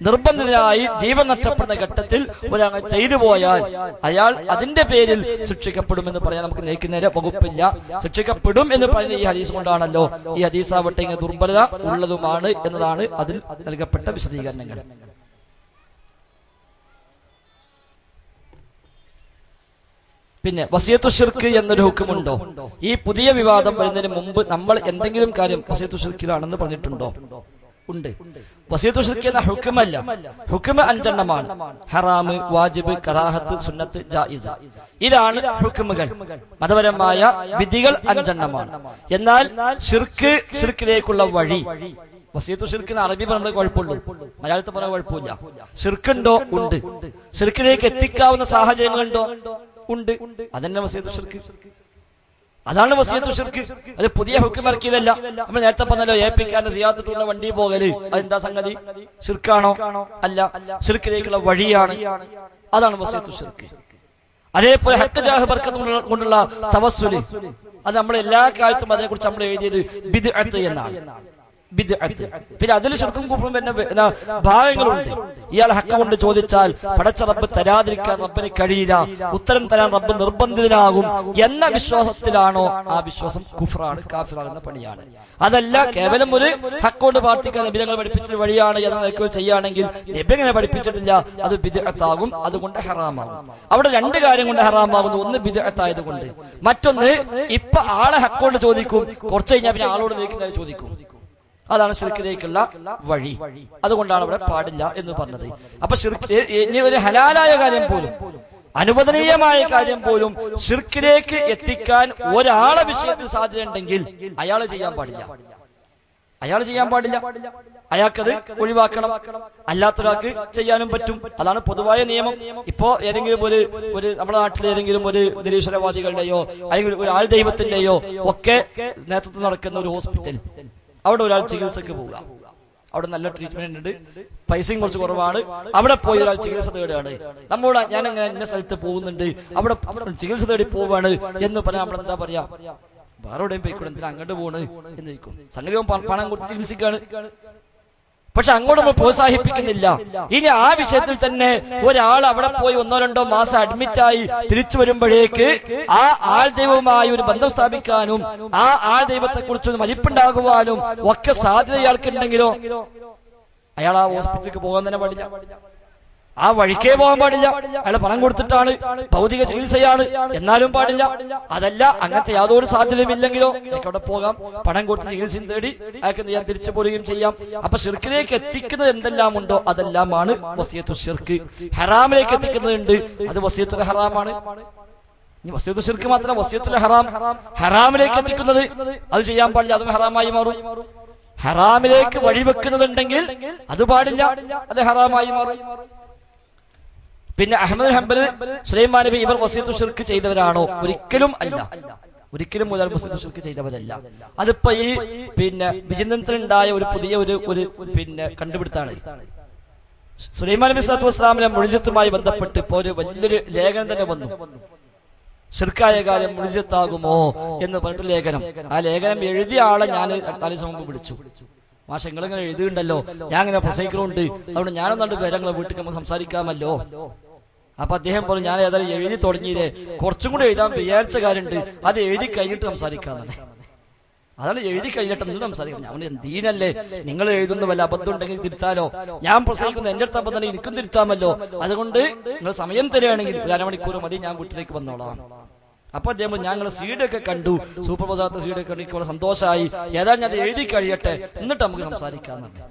നിർബന്ധിതനായി ജീവൻ നഷ്ടപ്പെടുന്ന ഘട്ടത്തിൽ ഒരാൾ ചെയ്തു പോയാൽ അയാൾ അതിന്റെ പേരിൽ ശിക്ഷിക്കപ്പെടുമെന്ന് പറയാൻ നമുക്ക് നയിക്കുന്നതിന് വകുപ്പില്ല. ശിക്ഷിക്കപ്പെടും എന്ന് പറയുന്ന ഈ ഹദീസ് കൊണ്ടാണല്ലോ ഈ ഹദീസാവട്ടെ ഇങ്ങനെ ദുർബലത ഉള്ളതുമാണ് എന്നതാണ് അതിൽ നൽകപ്പെട്ട വിശദീകരണങ്ങൾ. പിന്നെ വസിയത്തു ശിർക്ക് എന്നൊരു ഹുക്കുമുണ്ടോ? ഈ പുതിയ വിവാദം വരുന്നതിന് മുമ്പ് നമ്മൾ എന്തെങ്കിലും കാര്യം വസിയത്തു ശിർക്കിലാണെന്ന് പറഞ്ഞിട്ടുണ്ടോ? ഉണ്ട്. വസിയത്തു ശിർക്ക് എന്ന ഹുക്കുമല്ല, ഹുക്കുമ 5 എണ്ണമാണ്: ഹറാമ്, വാജിബ്, കറാഹത്ത്, സുന്നത്ത്, ജായിസ്. ഇതാണ് ഹുക്കുമുകൾ. മതപരമായ വിധികൾ 5 എണ്ണമാണ്. എന്നാൽ ഷിർക്കിലേക്കുള്ള വഴി, വസിയത്തു ശിർക്കിന് അറബി പറഞ്ഞ കുഴപ്പമുള്ളൂ, മലയാളത്തിൽ പറഞ്ഞ കുഴപ്പമില്ല. ഷിർക്കുണ്ടോ? ഉണ്ട്. ഷിർക്കിലേക്ക് എത്തിക്കാവുന്ന സാഹചര്യങ്ങളുണ്ടോ? ഉണ്ട്. അതന്നെ വസിയത്തു ശിർക്ക്. അതാണ് വസിയത്തു ശിർക്ക്. അത് പുതിയ ഹുക്കം ഇറക്കിയതല്ല. നമ്മൾ നേരത്തെ പറഞ്ഞല്ലോ, ഏൽപ്പിക്കാരന്റെ സിയാറത്തിട്ടുള്ള വണ്ടി പോകല്, അതെന്താ സംഗതി? ശിർക്കാണോ? അല്ല, ശിർക്കിലേക്കുള്ള വഴിയാണ്. അതാണ് വസിയത്തു ശിർക്ക്. അതേപോലെ ഹക്ക് ജാഹ് ബർക്കത്ത് കൊണ്ടുള്ള തവസ്സുല്, അത് നമ്മൾ എല്ലാ കാലത്തും അതിനെ കുറിച്ച് നമ്മൾ എഴുതിയത് ബിദ്അത്ത് എന്നാണ്. ബിദ്അത്ത്. പിന്നെ അതിൽ ശിർക്കും കുഫ്റും വരുന്ന ഭാഗങ്ങളുണ്ട്. ഇയാൾ ഹക്ക് കൊണ്ട് ചോദിച്ചാൽ പടച്ച റബ്ബ് തരാതിരിക്കാൻ റബ്ബിന് കഴിയില്ല, ഉത്തരം തരാൻ റബ്ബ് നിർബന്ധിതനാകും എന്ന വിശ്വാസത്തിലാണോ, ആ വിശ്വാസം കുഫ്റാണ്, കാഫിറാകുന്ന പണിയാണ്. അതല്ല കേവലം ഒരു ഹക്ക് കൊണ്ട് പ്രാർത്ഥിക്കാൻ നബിതങ്ങൾ പഠിപ്പിച്ച വഴിയാണ് എന്ന നിലയ്ക്ക് ചെയ്യുകയാണെങ്കിൽ നബി അങ്ങനെ പഠിപ്പിച്ചിട്ടില്ല, അത് ബിദ്അത്താകും, അതുകൊണ്ട് ഹറാമാകും. അവിടെ 2 കാര്യം കൊണ്ട് ഹറാമാകുന്നു. ഒന്ന് ബിദ്അത്തായത് കൊണ്ട്, മറ്റൊന്ന് ഇപ്പൊ ആളെ ഹക്ക് കൊണ്ട് ചോദിക്കും, കുറച്ച് കഴിഞ്ഞാൽ പിന്നെ ആളോട് നീക്കുന്നതിന് ചോദിക്കും. അതാണ് ശിർക്കിലേക്കുള്ള വഴി. അതുകൊണ്ടാണ് അവിടെ പാടില്ല എന്ന് പറഞ്ഞത്. അപ്പൊ ശിർക്ക് ഇനി ഒരു ഹലാലായ കാര്യം പോലും അനുവദനീയമായ കാര്യം പോലും ശിർക്കിലേക്ക് എത്തിക്കാൻ ഒരാളെ വിഷയത്തിൽ സാധ്യതയുണ്ടെങ്കിൽ അയാൾ ചെയ്യാൻ പാടില്ല. അയാൾക്കത് ഒഴിവാക്കണം. അല്ലാത്തൊരാൾക്ക് ചെയ്യാനും പറ്റും. അതാണ് പൊതുവായ നിയമം. ഇപ്പോ ഏതെങ്കിലും ഒരു നമ്മുടെ നാട്ടിലെ ഏതെങ്കിലും ഒരു നിരീശ്വരവാദികളുടെയോ അല്ലെങ്കിൽ ഒരു ആൾ ദൈവത്തിന്റെയോ ഒക്കെ നേതൃത്വം നടക്കുന്ന ഒരു ഹോസ്പിറ്റൽ, അവിടെ ഒരാൾ ചികിത്സക്ക് പോവുക. അവിടെ നല്ല ട്രീറ്റ്മെന്റ് ഉണ്ട്, പൈസയും കുറച്ച് കുറവാണ്. അവിടെ പോയി ഒരാൾ ചികിത്സ തേടുകയാണ്. നമ്മോട് ഞാൻ അങ്ങനെ ഇന്ന സ്ഥലത്ത് പോകുന്നുണ്ട്, അവിടെ ചികിത്സ തേടി പോവാണ് എന്ന് പറഞ്ഞാൽ നമ്മൾ എന്താ പറയാ? വേറെ എവിടെയും പോയിക്കൂടെ, എന്തിനാ അങ്ങോട്ട് പോണ് എന്ന് ചോദിക്കും. സംഗതി പണം കൊടുത്ത് ചികിത്സിക്കാണ്. പക്ഷെ അങ്ങോട്ട് നമ്മൾ പ്രോത്സാഹിപ്പിക്കുന്നില്ല. ഇനി ആ വിഷയത്തിൽ തന്നെ ഒരാൾ അവിടെ പോയി 1-2 മാസം അഡ്മിറ്റായി തിരിച്ചു വരുമ്പോഴേക്ക് ആ ആൾ ദൈവവുമായി ഒരു ബന്ധം സ്ഥാപിക്കാനും ആ ആൾ ദൈവത്തെ കുറിച്ച് മതിപ്പുണ്ടാകുവാനും ഒക്കെ സാധ്യത ഇയാൾക്കുണ്ടെങ്കിലോ അയാൾ ആ ഹോസ്പിറ്റലിലേക്ക് പോകാൻ തന്നെ പാടില്ല. ആ വഴിക്കേ പോകാൻ പാടില്ല. അയാൾ പണം കൊടുത്തിട്ടാണ്, ഭൗതിക ചികിത്സയാണ്, എന്നാലും പാടില്ല. അതല്ല, അങ്ങനത്തെ യാതൊരു സാധ്യതയുമില്ലെങ്കിലോ അയാൾക്ക് അവിടെ പോകാം, പണം കൊടുത്ത് ചികിത്സയും തേടി അയാൾക്ക് ഞാൻ തിരിച്ചു പോരുകയും ചെയ്യാം. അപ്പൊ ശിർക്കിലേക്ക് എത്തിക്കുന്നത് എന്തെല്ലാം ഉണ്ടോ അതെല്ലാമാണ് വസിയത്തു ശിർക്ക്. ഹറാമിലേക്ക് എത്തിക്കുന്നതുണ്ട്, അത് വസിയത്തുൽ ഹറാമാണ്. വസിയത്തു ശിർക്ക് മാത്രമല്ല, വസിയത്തുൽ ഹറാം, ഹറാമിലേക്ക് എത്തിക്കുന്നത് അത് ചെയ്യാൻ പാടില്ല, അതും ഹറാമായി മാറും. ഹറാമിലേക്ക് വഴിവെക്കുന്നതുണ്ടെങ്കിൽ അത് പാടില്ല, അത് ഹറാമായി മാറും. പിന്നെ അഹ്മദ് ഹംബൽ, സുലൈമാൻ നബി ഇവർ വസിയത്തു ശിർക്ക് ചെയ്തവരാണോ? ഒരിക്കലും അല്ല. ഒരിക്കലും മുതൽ വസിയത്തു ശിർക്ക് ചെയ്തവരല്ല. അതിപ്പോ ഈ വിചിന്തനത്തിലുണ്ടായ ഒരു പുതിയ ഒരു കണ്ടുപിടുത്താണ്. സുലൈമാൻ നബി സ്വല്ലല്ലാഹു അലൈഹി വസല്ലം മുഅ്ജിസത്തുമായി ബന്ധപ്പെട്ട് ഇപ്പോ ഒരു വലിയൊരു ലേഖനം തന്നെ വന്നു. ശിർക്കായ കാര്യം മുഅ്ജിസത്താകുമോ എന്ന് പറഞ്ഞിട്ട് ലേഖനം. ആ ലേഖനം എഴുതിയ ആളെ ഞാൻ 4 ദിവസം മുമ്പ് വിളിച്ചു. മാഷെ, നിങ്ങളിങ്ങനെ എഴുതുന്നുണ്ടല്ലോ, ഞാൻ ഇങ്ങനെ പ്രസംഗിക്കുന്നുണ്ട്, അതുകൊണ്ട് ഞാനൊന്നാണ്ട് പേരെ നിങ്ങളെ വീട്ടിൽ നമുക്ക് സംസാരിക്കാമല്ലോ. അപ്പൊ അദ്ദേഹം പറഞ്ഞു, ഞാൻ ഏതായാലും എഴുതി തുടങ്ങിയില്ലേ, കുറച്ചും കൂടെ എഴുതാൻ വിചാരിച്ച കാര്യമുണ്ട്, അത് എഴുതി കഴിഞ്ഞിട്ട് സംസാരിക്കാന്നാണ്. അതാണ് എഴുതി കഴിഞ്ഞിട്ട് എന്ത് സംസാരിക്കാം. ഞാൻ എന്തിനല്ലേ, നിങ്ങൾ എഴുതുന്ന വല്ല അബദ്ധം ഉണ്ടെങ്കിൽ തിരുത്താലോ, ഞാൻ പ്രസംഗിക്കുന്ന എന്റെ അടുത്ത് അബദ്ധം എനിക്കും തിരുത്താമല്ലോ, അതുകൊണ്ട് നിങ്ങൾ സമയം തരികയാണെങ്കിൽ 1 അരമണിക്കൂർ മതി, ഞാൻ വീട്ടിലേക്ക് വന്നോളാം. അപ്പൊ അദ്ദേഹം ഞങ്ങൾ സീഡൊക്കെ കണ്ടു, സൂപ്പർ ബസാറിന്റെ സീഡൊക്കെ കണ്ടു, എനിക്ക് വളരെ സന്തോഷമായി, ഏതായാലും ഞാൻ അത് എഴുതി കഴിയട്ടെ എന്നിട്ട് നമുക്ക് സംസാരിക്കാന്നുണ്ട്.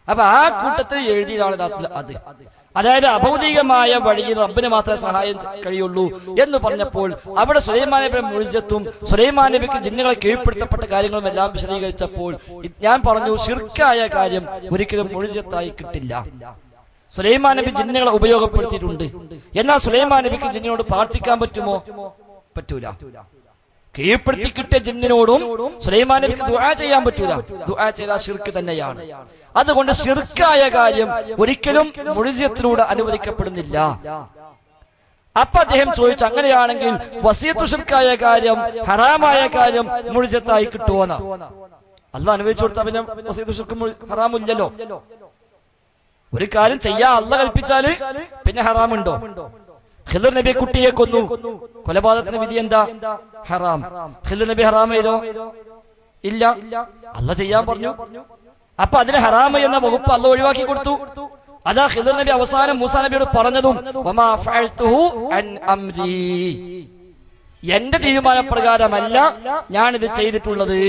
അപ്പൊ ആ കൂട്ടത്തിൽ എഴുതിയതാണ് അത്. അതായത് അഭൗതികമായ വഴിയിൽ റബ്ബിന് മാത്രമേ സഹായം കഴിയുള്ളൂ എന്ന് പറഞ്ഞപ്പോൾ അവിടെ സുലൈമാൻ നബിയുടെ മുഅ്ജിസത്തും സുലൈമാൻ നബിക്ക് ജിന്നുകളെ കീഴ്പ്പെടുത്തപ്പെട്ട കാര്യങ്ങളും എല്ലാം വിശദീകരിച്ചപ്പോൾ ഞാൻ പറഞ്ഞു, ശിർക്കായ കാര്യം ഒരിക്കലും മുഅ്ജിസത്തായി കിട്ടില്ല. സുലൈമാൻ നബി ജിന്നുകളെ ഉപയോഗപ്പെടുത്തിയിട്ടുണ്ട്, എന്നാൽ സുലൈമാൻ നബിക്ക് ജിന്നിനോട് പ്രാർത്ഥിക്കാൻ പറ്റുമോ? പറ്റൂല. കീഴ്പ്പെടുത്തി കിട്ടിയ ജിന്നിനോടും സുലൈമാൻ നബിക്ക് ദുആ ചെയ്യാൻ പറ്റൂല. ദുആ ചെയ്താൽ ശിർക്ക് തന്നെയാണ്. അതുകൊണ്ട് ശിർക്കായ കാര്യം ഒരിക്കലും മുഅ്ജിസത്തിലൂടെ അനുവദിക്കപ്പെടുന്നില്ല. അപ്പൊ അദ്ദേഹം ചോദിച്ചു, അങ്ങനെയാണെങ്കിൽ വസിയത്തു ശിർക്കായ കാര്യം, ഹറാമായ കാര്യം മുഅ്ജിസത്തായി കിട്ടുമോന്ന്? അല്ലാഹ് അനുവദിച്ചു കൊടുത്താൽ പിന്നെ വസിയത്തു ശിർക്ക് ഹറാമില്ലല്ലോ. ഒരു കാര്യം ചെയ്യാ അല്ലാഹ് കൽപ്പിച്ചാല് പിന്നെ ഹറാമുണ്ടോ? ഖിദർ നബി കുട്ടിയെ കൊന്നു, കൊലപാതകത്തിന് വിധി എന്താ? ഹറാം. ഖിദർ നബി ഹറാം ചെയ്തോ? ഇല്ല, അല്ലാഹ് ചെയ്യാൻ പറഞ്ഞു. അപ്പൊ അതിന് ഹറാം എന്ന വകുപ്പ് അല്ലാഹ് ഒഴിവാക്കി കൊടുത്തു. അതാ ഖിദർ നബി അവസാനം മൂസാ നബിയോട് പറഞ്ഞതും, വമാ ഫഅൽതുഹു അൻ അംരി, എന്റെ തീരുമാനപ്രകാരമല്ല ഞാനിത് ചെയ്തിട്ടുള്ളത്,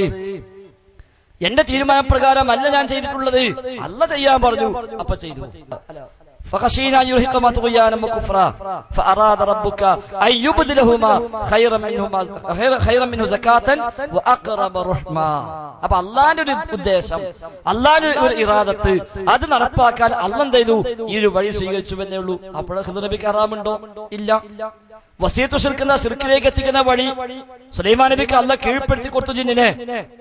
എന്റെ തീരുമാനപ്രകാരമല്ല ഞാൻ ചെയ്തിട്ടുള്ളത്, അല്ലാഹ് ചെയ്യാൻ പറഞ്ഞു, അപ്പൊ ചെയ്തു. فخشينا يرهقهما طغيانا وكفرا فأراد ربك أن يبدلهما خيرا منه زكاة وأقرب رحما. അപ്പൊ അള്ളാന്റെ ഒരു ഉദ്ദേശം, അള്ളാന്റെ ഒരു ഇറാദത്ത്, അത് നടപ്പാക്കാൻ അള്ളാഹ് എന്ത് ചെയ്തു? ഈ ഒരു വഴി സ്വീകരിച്ചു എന്നേ ഉള്ളൂ. അപ്പോൾ ഖിദർ നബിക്ക് ഹറാമുണ്ടോ? ഇല്ല. വസിയത്തു ശിർക്കുന്ന ശിർക്കിലേക്ക് എത്തിക്കുന്ന വഴി സുലൈമാൻ നബിക്ക് അല്ലാഹ് കീഴ്പ്പെടുത്തി കൊടുത്തു. ജിന്നിനെ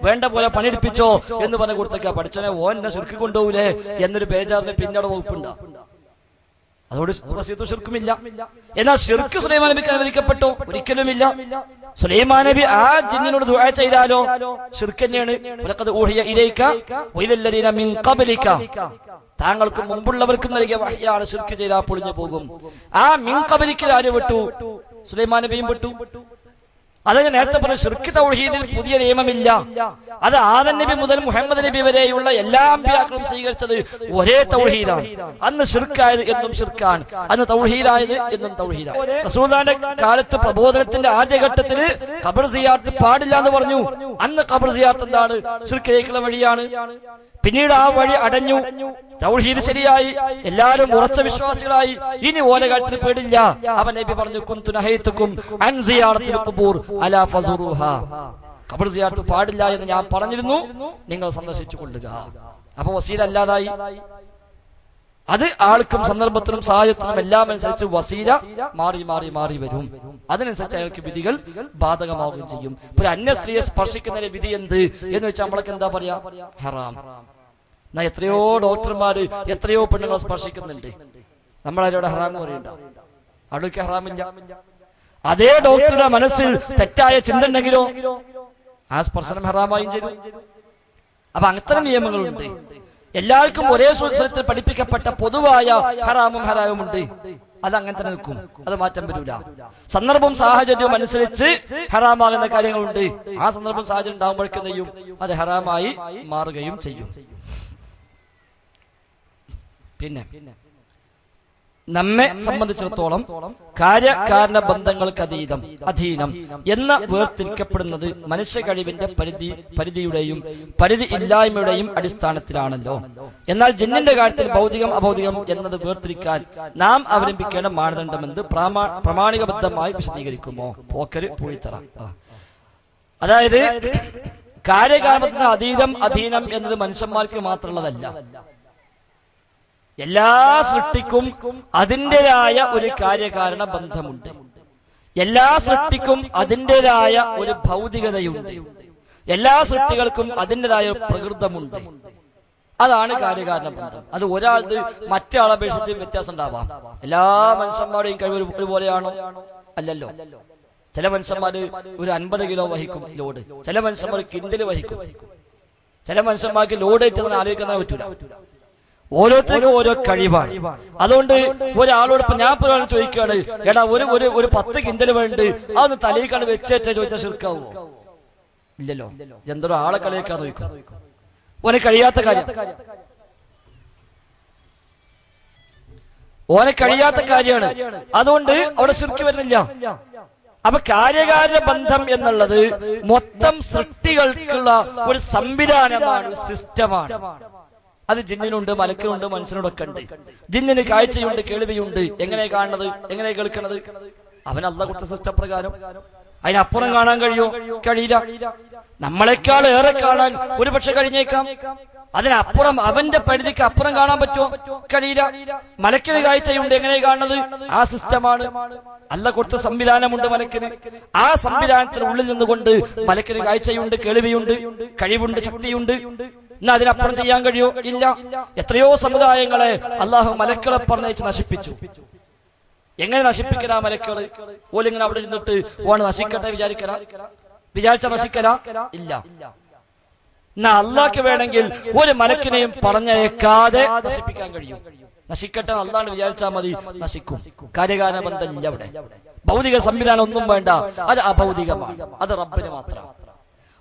വേണ്ട പോലെ പണിയെടുപ്പിച്ചോ എന്ന് പറഞ്ഞ് കൊടുത്തേക്കാ. പഠിച്ചനെ ഓൻ എന്നെ ശിർക്ക് കൊണ്ടുപോകൂലേ എന്നൊരു ബേജാറിന് പിന്നീട് വകുപ്പുണ്ടോ? അതോട് വസിയത്തു ശിർക്കുമില്ല. എന്നാൽ ശിർക്ക് സുലൈമാൻ നബിക്ക് അനുവദിക്കപ്പെട്ടോ? ഒരിക്കലുമില്ല. സുലൈമാൻ നബി ആ ജിന്നിനോട് ദുആ ചെയ്താലോ ശിർക്ക് തന്നെയാണ്. വലഖദ് ഊഹിയ ഇലൈക വഇദല്ലദീന മിൻ ഖബ്ലിക, താങ്കൾക്ക് മുമ്പുള്ളവർക്കും നൽകിയ വഹ്യാണ്, ശിർക്ക് ചെയ്താൽ പൊളിഞ്ഞു പോകും. ആ മിൻ ഖബ്ലിക ആര് വിട്ടു? സുലൈമാൻ നബിയും വിട്ടു. അത് ഞാൻ നേരത്തെ പറഞ്ഞു, ശിർക്ക് തൗഹീദിൽ പുതിയ നിയമമില്ല. അത് ആദം നബി മുതൽ മുഹമ്മദ് നബി വരെയുള്ള എല്ലാ അമ്പിയാക്കളും സ്വീകരിച്ചത് ഒരേ തൗഹീദാണ്. അന്ന് ശിർക്കായത് എന്നും ശിർക്കാണ്, അന്ന് തൗഹീദായത് എന്നും തൗഹീദാണ്. റസൂലുള്ളാഹിന്റെ കാലത്ത് പ്രബോധനത്തിന്റെ ആദ്യഘട്ടത്തില് ഖബർ സിയാറത്ത് പാടില്ല എന്ന് പറഞ്ഞു. അന്ന് ഖബർ സിയാറത്ത് എന്താണ്? ശിർക്കിലേക്കുള്ള വഴിയാണ്. പിന്നീട് ആ വഴി അടഞ്ഞു, തൗഹീദ് ശരിയായി, എല്ലാവരും ഉറച്ച വിശ്വാസികളായി. ഇനി ഓലെ കാര്യത്തിന് പേടില്ല. അവൻ നബി പറഞ്ഞു, കുന്തു നഹൈതുക്കും അൻ സിയാറത്തിൽ ഖുബൂർ അലാ ഫസുറുഹാ, ഖബർ സിയാറത്ത് പാടില്ല എന്ന് ഞാൻ പറഞ്ഞിരുന്നു, നിങ്ങൾ സന്ദർശിച്ചു കൊള്ളുക. അപ്പൊ വസീല അല്ലാതായി. അത് ആൾക്കും സന്ദർഭത്തിനും സാഹചര്യത്തിനും എല്ലാം അനുസരിച്ച് വസീല മാറി മാറി മാറി വരും. അതിനനുസരിച്ച് അയാൾക്ക് വിധികൾ ബാധകമാവുകയും ചെയ്യും. ഒരു അന്യ സ്ത്രീയെ സ്പർശിക്കുന്നതിന്റെ വിധി എന്ത് എന്ന് വെച്ചാൽ നമ്മളൊക്കെ എന്താ പറയാ? ഹറാം. എന്നാ എത്രയോ ഡോക്ടർമാര് എത്രയോ പെണ്ണുങ്ങളെ സ്പർശിക്കുന്നുണ്ട്. നമ്മളവരോട് ഹറാം പറയണ്ട, അവിടേക്ക് ഹറാമില്ല. അതേ ഡോക്ടറുടെ മനസ്സിൽ തെറ്റായ ചിന്ത ഉണ്ടെങ്കിലോ ആ സ്പർശനം ഹറാമായും ചെയ്തു. അപ്പൊ അത്തരം നിയമങ്ങളുണ്ട്. എല്ലാവർക്കും ഒരേ സ്വരത്തിൽ പഠിപ്പിക്കപ്പെട്ട പൊതുവായ ഹറാമും ഹറാമും ഉണ്ട്. അത് അങ്ങനെ തന്നെ നിൽക്കും, അത് മാറ്റം വരില്ല. സന്ദർഭവും സാഹചര്യവും അനുസരിച്ച് ഹറാമാകുന്ന കാര്യങ്ങളുണ്ട്. ആ സന്ദർഭം സാഹചര്യം ഉണ്ടാകുമ്പോഴേക്കും ചെയ്യും അത് ഹറാമായി മാറുകയും ചെയ്യും. പിന്നെ നമ്മെ സംബന്ധിച്ചിടത്തോളം കാര്യകാരണ ബന്ധങ്ങൾക്ക് അധീനം എന്ന വേർതിരിക്കപ്പെടുന്നത് മനുഷ്യ കഴിവിന്റെ പരിധിയുടെയും പരിധി ഇല്ലായ്മയുടെയും അടിസ്ഥാനത്തിലാണല്ലോ. എന്നാൽ ജിന്നിന്റെ കാര്യത്തിൽ ഭൗതികം അഭൗതികം എന്നത് വേർതിരിക്കാൻ നാം അവലംബിക്കേണ്ട മാനദണ്ഡമെന്ന് പ്രാമാണികബദ്ധമായി വിശദീകരിക്കുമോ? പോക്കര് പൂഴിത്തറ. അതായത് കാര്യകാരണത്തിന് അധീനം എന്നത് മനുഷ്യന്മാർക്ക് മാത്രമുള്ളതല്ല. എല്ലാ സൃഷ്ടിക്കും അതിൻ്റെതായ ഒരു കാര്യകാരണ ബന്ധമുണ്ട്. എല്ലാ സൃഷ്ടിക്കും അതിൻ്റെതായ ഒരു ഭൗതികതയുണ്ട്. എല്ലാ സൃഷ്ടികൾക്കും അതിൻ്റെതായ ഒരു പ്രകൃതമുണ്ട്. അതാണ് കാര്യകാരണ ബന്ധം. അത് ഒരാൾക്ക് മറ്റേ അപേക്ഷിച്ച് വ്യത്യാസം ഉണ്ടാവാം. എല്ലാ മനുഷ്യന്മാരുടെയും കഴിവ് ഒരുപോലെയാണോ? അല്ലല്ലോ. ചില മനുഷ്യന്മാര് ഒരു 50 കിലോ വഹിക്കും ലോഡ്, ചില മനുഷ്യന്മാർ കിൻഡല് വഹിക്കും, ചില മനുഷ്യന്മാർക്ക് ലോഡ് ഏറ്റെന്ന് ആലോചിക്കാൻ പറ്റൂല. ഓരോരുത്തർക്കും ഓരോ കഴിവാണ്. അതുകൊണ്ട് ഒരാളോട് ഇപ്പൊ ഞാൻ ഒരാൾ ചോദിക്കുകയാണ്, എടാ ഒരു 10 കിൻഡൽ വേണ്ട, അതൊന്ന് തലയിക്കാണ് വെച്ചേറ്റ ചോദിച്ചാൽ ശിർക്കാവോ? ഇല്ലല്ലോ. എന്തോ ആളെ കളിയാക്കാൻ നോക്കും, ഓനെ കഴിയാത്ത കാര്യം, ഓനെ കഴിയാത്ത കാര്യമാണ്. അതുകൊണ്ട് അവിടെ ശിർക്ക് വരുന്നില്ല. അപ്പൊ കാര്യകാരണ ബന്ധം എന്നുള്ളത് മൊത്തം സൃഷ്ടികൾക്കുള്ള ഒരു സംവിധാനമാണ്, ഒരു സിസ്റ്റമാണ്. അത് ജിന്നിനുണ്ട്, മലക്കിനുണ്ട്, മനുഷ്യനോടൊക്കെ ഉണ്ട്. ജിന്നിന് കാഴ്ചയുണ്ട്, കേൾവിയുണ്ട്. എങ്ങനെ കാണുന്നത്, എങ്ങനെ കേൾക്കുന്നത്? അവൻ അല്ലാഹു കൊടുത്ത സിസ്റ്റം പ്രകാരം. അതിനപ്പുറം കാണാൻ കഴിയില്ല. നമ്മളെക്കാൾ ഏറെ കാണാൻ ഒരു പക്ഷെ കഴിഞ്ഞേക്കാം. അതിനപ്പുറം അവന്റെ പരിധിക്ക് അപ്പുറം കാണാൻ പറ്റുമോ? കഴിയില്ല. മലക്കിന് കാഴ്ചയുണ്ട്, എങ്ങനെ കാണുന്നത്? ആ സിസ്റ്റമാണ്. അല്ലാഹു കൊടുത്ത സംവിധാനമുണ്ട് മലക്കിന്. ആ സംവിധാനത്തിന് ഉള്ളിൽ നിന്നുകൊണ്ട് മലക്കിന് കാഴ്ചയുണ്ട്, കേൾവിയുണ്ട്, കഴിവുണ്ട്, ശക്തിയുണ്ട്. എന്നാ അതിനപ്പുറം ചെയ്യാൻ കഴിയോ? ഇല്ല. എത്രയോ സമുദായങ്ങളെ അള്ളാഹു മലക്കളെ പറഞ്ഞയച്ച് നശിപ്പിച്ചു. എങ്ങനെ നശിപ്പിക്കലാ മലക്കള്? ഓലിങ്ങനെ അവിടെ ഇരുന്നിട്ട് ഓണ് നശിക്കട്ടെ വിചാരിച്ച നശിക്കലാ? ഇല്ല. എന്നാ അള്ളാഹ്ക്ക് വേണമെങ്കിൽ ഒരു മലക്കിനെയും പറഞ്ഞയക്കാതെ നശിപ്പിക്കാൻ കഴിയും. നശിക്കട്ടെ അള്ളാഹ് വിചാരിച്ചാൽ മതി, നശിക്കും. കാര്യകാരണ ബന്ധം ഇല്ല അവിടെ. ഭൗതിക സംവിധാനം ഒന്നും വേണ്ട, അത് അഭൗതികമാണ്, അത് റബ്ബിന് മാത്രം.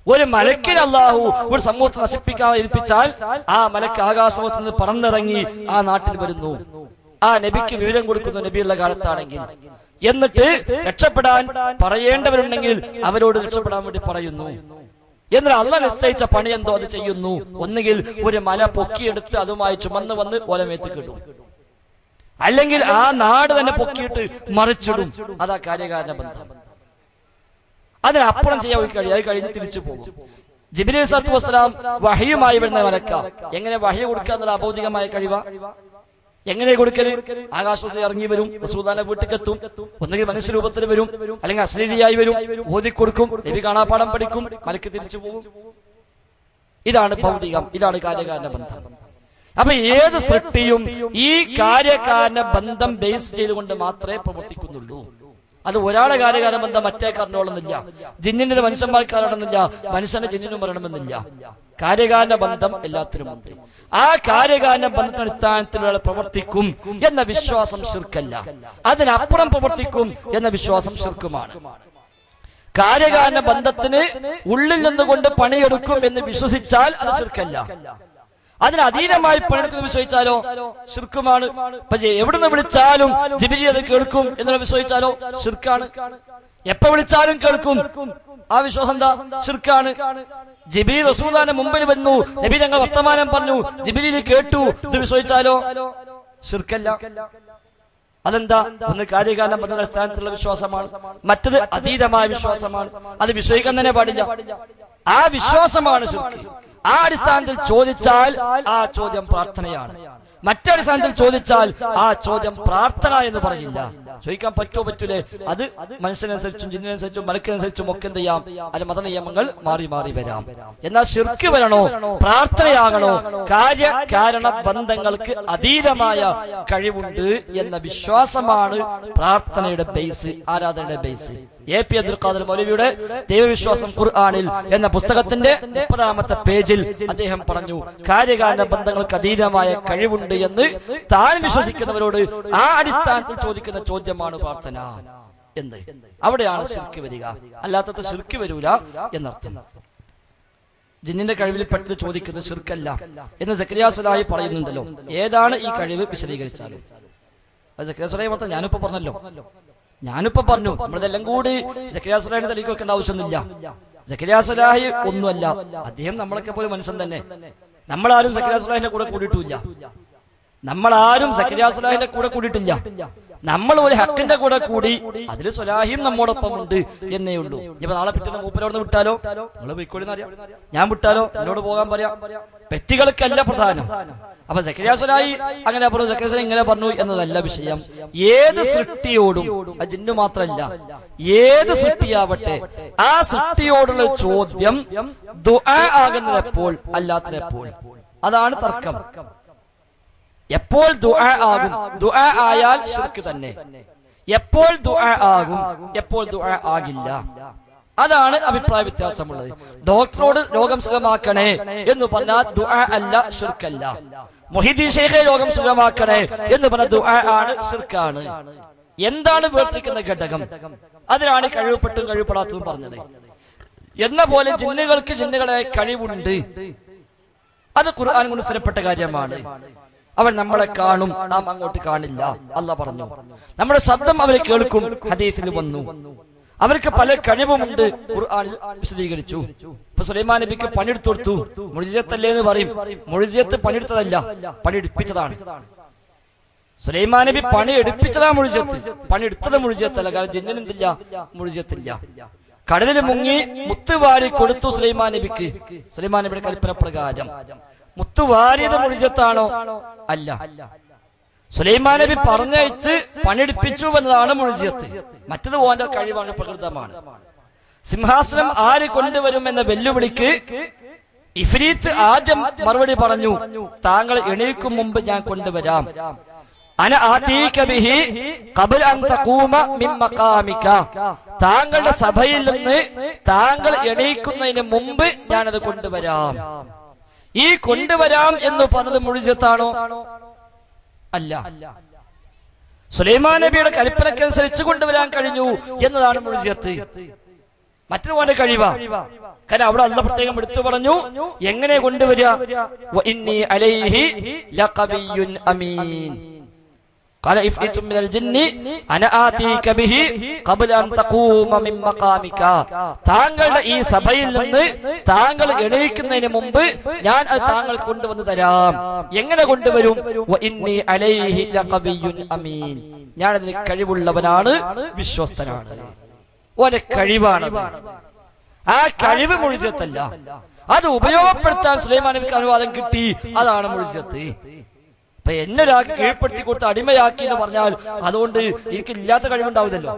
ഒരു മലക്കിന് അള്ളാഹു ഒരു സമൂഹത്തെ നശിപ്പിക്കാൻ ഏൽപ്പിച്ചാൽ ആ മലക്ക് ആകാശത്തിൽ നിന്ന് പറന്നിറങ്ങി ആ നാട്ടിൽ വരുന്നു. ആ നബിക്ക് വിവരം കൊടുക്കുന്നു, നബിയുള്ള കാലത്താണെങ്കിൽ. എന്നിട്ട് രക്ഷപ്പെടാൻ പറയേണ്ടവരുണ്ടെങ്കിൽ അവരോട് രക്ഷപ്പെടാൻ വേണ്ടി പറയുന്നു. എന്നാൽ അള്ളാഹ് നിശ്ചയിച്ച പണി എന്തോ അത് ചെയ്യുന്നു. ഒന്നുകിൽ ഒരു മല പൊക്കിയെടുത്ത് അതുമായി ചുമന്ന് വന്ന് ഓലമേത്ത് കിട്ടും, അല്ലെങ്കിൽ ആ നാട് തന്നെ പൊക്കിയിട്ട് മറിച്ചിടും. അതാ കാര്യകാരണ ബന്ധം. അതിനപ്പുറം ചെയ്യാൻ കഴിയും. അത് കഴിഞ്ഞ് തിരിച്ചു പോകും. ജിബ്രീൽ അലൈഹിസ്സലാത്തു വസ്സലാം വഹയുമായി വരുന്ന മലക്ക. എങ്ങനെ വഹയ കൊടുക്കുക എന്നുള്ള അഭൗതികമായ കഴിവാ? എങ്ങനെ കൊടുക്കല്? ആകാശത്തിൽ ഇറങ്ങി വരും, റസൂലുള്ളാഹിന്റെ വീട്ടിലെത്തും. ഒന്നുകിൽ മനുഷ്യ രൂപത്തിൽ വരും, അല്ലെങ്കിൽ അശ്ലീലിയായി വരും, ഓതി കൊടുക്കും, നബി കാണാപ്പാഠം പഠിക്കും, മലക്ക് തിരിച്ചു പോകും. ഇതാണ് ഭൗതികം, ഇതാണ് കാര്യകാരണ ബന്ധം. അപ്പൊ ഏത് സൃഷ്ടിയും ഈ കാര്യകാരണ ബന്ധം ബേസ് ചെയ്തുകൊണ്ട് മാത്രമേ പ്രവർത്തിക്കുന്നുള്ളൂ. അത് ഒരാളെ കാര്യകാരണ ബന്ധം മറ്റേ കാരണമൊന്നുമില്ല. ജിന്നിന്റെ മനുഷ്യന്മാർക്ക് അറിയണമെന്നില്ല, മനുഷ്യന്റെ ജിന്നിനും പറയണമെന്നില്ല. കാര്യകാരണ ബന്ധം എല്ലാത്തിനുമുണ്ട്. ആ കാര്യകാരണ ബന്ധത്തിന്റെ അടിസ്ഥാനത്തിൽ പ്രവർത്തിക്കും എന്ന വിശ്വാസം ശിർക്കല്ല. അതിനപ്പുറം പ്രവർത്തിക്കും എന്ന വിശ്വാസം ശിർക്കുമാണ്. കാര്യകാരണ ബന്ധത്തിന് ഉള്ളിൽ നിന്നുകൊണ്ട് പണിയെടുക്കും എന്ന് വിശ്വസിച്ചാൽ അത് ശിർക്കല്ല. അതിന് അധീനമായി പണിയെടുക്കുന്ന വിശ്വസിച്ചാലോ ശിർക്കുമാണ്. പക്ഷേ എവിടുന്ന് വിളിച്ചാലും ജിബ്രീൽ അത് കേൾക്കും എന്നുള്ള വിശ്വസിച്ചാലോ ശിർക്കാണ്. എപ്പോ വിളിച്ചാലും കേൾക്കും, ആ വിശ്വാസം എന്താ? ശിർക്കാണ്. ജിബ്രീൽ റസൂലുള്ളാഹിന്റെ മുമ്പിൽ വന്നു, നബി തങ്ങൾ വർത്തമാനം പറഞ്ഞു, ജിബ്രീൽ കേട്ടു, ഇത് വിശ്വസിച്ചാലോ? ശിർക്കല്ല. അതെന്താ? ഒന്ന് കാര്യകാരണം ബന്ധ അടിസ്ഥാനത്തിലുള്ള വിശ്വാസമാണ്, മറ്റത് അതീതമായ വിശ്വാസമാണ്. അത് വിശ്വസിക്കാൻ തന്നെ പാടില്ല. ആ വിശ്വാസമാണ് ശിർക്ക്. ആ അടിസ്ഥാനത്തിൽ ചോദിച്ചാൽ ആ ചോദ്യം പ്രാർത്ഥനയാണ്. മറ്റടിസ്ഥാനത്തിൽ ചോദിച്ചാൽ ആ ചോദ്യം പ്രാർത്ഥന എന്ന് പറയില്ല. ചോദിക്കാൻ പറ്റൂലേ? അത് മനുഷ്യനനുസരിച്ചും ജിന്നിനനുസരിച്ചും മലക്കനുസരിച്ചും ഒക്കെ എന്ത് ചെയ്യാം? അതിന് മത നിയമങ്ങൾ മാറി മാറി വരാം. എന്നാൽ ശിർക്ക് വരണോ, പ്രാർത്ഥനയാകണോ? കാര്യകാരണ ബന്ധങ്ങൾക്ക് അതീതമായ കഴിവുണ്ട് എന്ന വിശ്വാസമാണ് പ്രാർത്ഥനയുടെ ബേസ്, ആരാധനയുടെ ബേസ്. AP അബ്ദുൽ ഖാദർ മൗലവിയുടെ ദൈവവിശ്വാസം ഖുർആനിൽ എന്ന പുസ്തകത്തിന്റെ 30-ാമത്തെ പേജിൽ അദ്ദേഹം പറഞ്ഞു, കാര്യകാരണ ബന്ധങ്ങൾക്ക് അതീതമായ കഴിവുണ്ട് എന്ന് താൻ വിശ്വസിക്കുന്നവരോട് ആ അടിസ്ഥാനത്തിൽ ചോദിക്കുന്ന ചോദ്യമാണ് പ്രാർത്ഥന എന്ന്. അവിടെയാണ് ശിർക്ക് വരിക, അല്ലാത്തത് ശിർക്ക് വരൂല എന്നർത്ഥം. ജിന്നിന്റെ കഴിവിൽ പെട്ടത് ചോദിക്കുന്നത് ശിർക്കല്ല എന്ന് സക്കരിയ സ്വലാഹി പറയുന്നുണ്ടല്ലോ. ഏതാണ് ഈ കഴിവ് വിശദീകരിച്ചാലും അത് സക്കരിയ സ്വലാഹി മാത്രം ഞാനിപ്പോ പറഞ്ഞു. നമ്മളിതെല്ലാം കൂടി സക്കരിയ സ്വലാഹിന്റെ തലയ്ക്ക് വെക്കേണ്ട ആവശ്യമൊന്നുമില്ല. സക്കരിയ സ്വലാഹി ഒന്നുമല്ല, അദ്ദേഹം നമ്മളൊക്കെ പോലെ മനുഷ്യൻ തന്നെ. നമ്മളാരും സക്കരിയ സ്വലാഹിന്റെ കൂടെ കൂടിയിട്ടില്ല. നമ്മൾ ഒരു ഹക്കിന്റെ കൂടെ കൂടി അതിൽ സ്വലാഹിയും നമ്മോടൊപ്പം ഉണ്ട് എന്നേ ഉള്ളൂ. ഇപ്പൊ നാളെ പിറ്റേന്ന് മൂപ്പരോട് വിട്ടാലോ? നിങ്ങൾ പോയിക്കോളിന്നറിയാം. ഞാൻ വിട്ടാലോ? എന്നോട് പോകാൻ പറയാം. വ്യക്തികൾക്കല്ല പ്രധാനം. അപ്പൊ സക്കരിയ സ്വലാഹി അങ്ങനെ പറഞ്ഞു, സക്കരിയ സ്വലാഹി ഇങ്ങനെ പറഞ്ഞു എന്നതല്ല വിഷയം. ഏത് സൃഷ്ടിയോടും, അത് ജിന്നു മാത്രമല്ല, ഏത് സൃഷ്ടിയാവട്ടെ, ആ സൃഷ്ടിയോടുള്ള ചോദ്യം ദുആ ആകുന്നതെപ്പോൾ, അല്ലാത്തതെപ്പോൾ. അതാണ് തർക്കം. എപ്പോൾ ദുആ ആകും? ദുആ ആയാൽ ശിർക്ക് തന്നെ. എപ്പോൾ ദുആ ആകും, എപ്പോൾ ദുആ ആകില്ല, അതാണ് അഭിപ്രായ വ്യത്യാസമുള്ളത്. ഡോക്ടറോട് രോഗം സുഖമാക്കണേ എന്ന് പറഞ്ഞാൽ ദുആ അല്ല, ശിർക്കല്ല. മുഹീദ്ദീൻ ശൈഖേ രോഗം സുഖമാക്കണേ എന്ന് പറഞ്ഞ ദുആ ആണ്, ശിർക്കാണ്. എന്താണ് വേർതിരിക്കുന്ന ഘടകം? അതിനാണ് കഴിവപ്പെട്ടും കഴിവപ്പെടാത്തതും പറഞ്ഞത്. എന്ന പോലെ ജിന്നുകൾക്ക് ജിന്നുകളെ കഴിവുണ്ട്, അത് ഖുർആൻ കൊണ്ട് സ്ഥിരപ്പെട്ട കാര്യമാണ്. അവൻ നമ്മളെ കാണും, നാം അങ്ങോട്ട് കാണില്ല, അല്ലാഹ് പറഞ്ഞു. നമ്മുടെ ശബ്ദം അവർ കേൾക്കും, ഹദീസിൽ വന്നു. അവർക്ക് പല കഴിവുമുണ്ട്, ഖുർആനിൽ വിശദീകരിച്ചു. ഇപ്പൊ സുലൈമാൻ നബിക്ക് പണിയെടുത്തു കൊടുത്തു, മുഅ്ജിസത്തല്ലേ എന്ന് പറയും. മുഅ്ജിസത്ത് പണിയെടുത്തതല്ല, പണിയെടുപ്പിച്ചതാണ്. സുലൈമാൻ നബി പണി എടുപ്പിച്ചതാണ് മുഅ്ജിസത്ത്, പണിയെടുത്തത് മുഅ്ജിസത്തല്ല. കാരണം ജിന്നിന് എന്തില്ല? മുഅ്ജിസത്തില്ല. കടലിൽ മുങ്ങി മുത്തുവാരി കൊടുത്തു സുലൈമാൻ നബിക്ക്. സുലൈമാൻ നബിയുടെ കൽപ്പന പ്രകാരം മുത്തുവാരിയത് മുഅ്ജിസത്താണോ? അല്ല. സുലൈമാൻ നബി പറഞ്ഞയച്ച് പണിയെടുപ്പിച്ചു എന്നതാണ് മുഅ്ജിസത്ത്. മറ്റത് ഓന്റെ കഴിവാണ്, പ്രകൃതമാണ്. സിംഹാസനം ആര് കൊണ്ടുവരും എന്ന വെല്ലുവിളിക്ക് ഇഫ്രീത്ത് ആദ്യം മറുപടി പറഞ്ഞു, താങ്കൾ എണീക്കും മുമ്പ് ഞാൻ കൊണ്ടുവരാം. അന ആതീക ബിഹി ഖബ്ല അൻ തഖൂമ മിൻ മഖാമിക. താങ്കളുടെ സഭയിൽ നിന്ന് താങ്കൾ എണീക്കുന്നതിന് മുമ്പ് ഞാനത് കൊണ്ടുവരാം. ഈ കൊണ്ടുവരാം എന്ന് പറഞ്ഞത് മുഅ്ജിസത്താണോ? അല്ല. സുലൈമാൻ നബിയുടെ കൽപ്പനക്കനുസരിച്ച് കൊണ്ടുവരാൻ കഴിഞ്ഞു എന്നതാണ് മുഅ്ജിസത്ത്. മറ്റൊരു പോലെ കഴിവാ. കാരണം അവിടെ അല്ലാഹ് പ്രത്യേകം എടുത്തു പറഞ്ഞു എങ്ങനെ കൊണ്ടുവരിക. വ ഇന്നി അലൈഹി ലഖവിയ്യുൻ അമീൻ. ഖാല ഇഫ്രീതു മിനൽ ജിന്നി അന ആതീക ബിഹി ഖബ്ല അൻ തഖൂമ മിൻ മഖാമിക. താങ്കളുടെ ഈ സഭയിൽ നിന്ന് താങ്കൾ എണീക്കുന്നതിന് മുമ്പ് ഞാൻ അത് താങ്കൾക്ക് കൊണ്ടുവന്ന് തരാം. എങ്ങനെ കൊണ്ടുവരും? വ ഇന്നി അലൈഹി ലഖവിയ്യുൻ അമീൻ. ഞാൻ അതിന് കഴിവുള്ളവനാണ്, വിശ്വസ്തനാണ്. ഓന്റെ കഴിവാണ്. ആ കഴിവ് മുഅ്ജിസത്തല്ല. അത് ഉപയോഗപ്പെടുത്താൻ സുലൈമാൻ നബിക്ക് അനുവാദം കിട്ടി, അതാണ് മുഅ്ജിസത്ത്. അപ്പൊ എന്നെ ഒരാൾക്ക് കീഴ്പ്പെടുത്തി കൊടുത്ത് അടിമയാക്കി എന്ന് പറഞ്ഞാൽ അതുകൊണ്ട് എനിക്ക് ഇല്ലാത്ത കഴിവുണ്ടാവില്ലല്ലോ.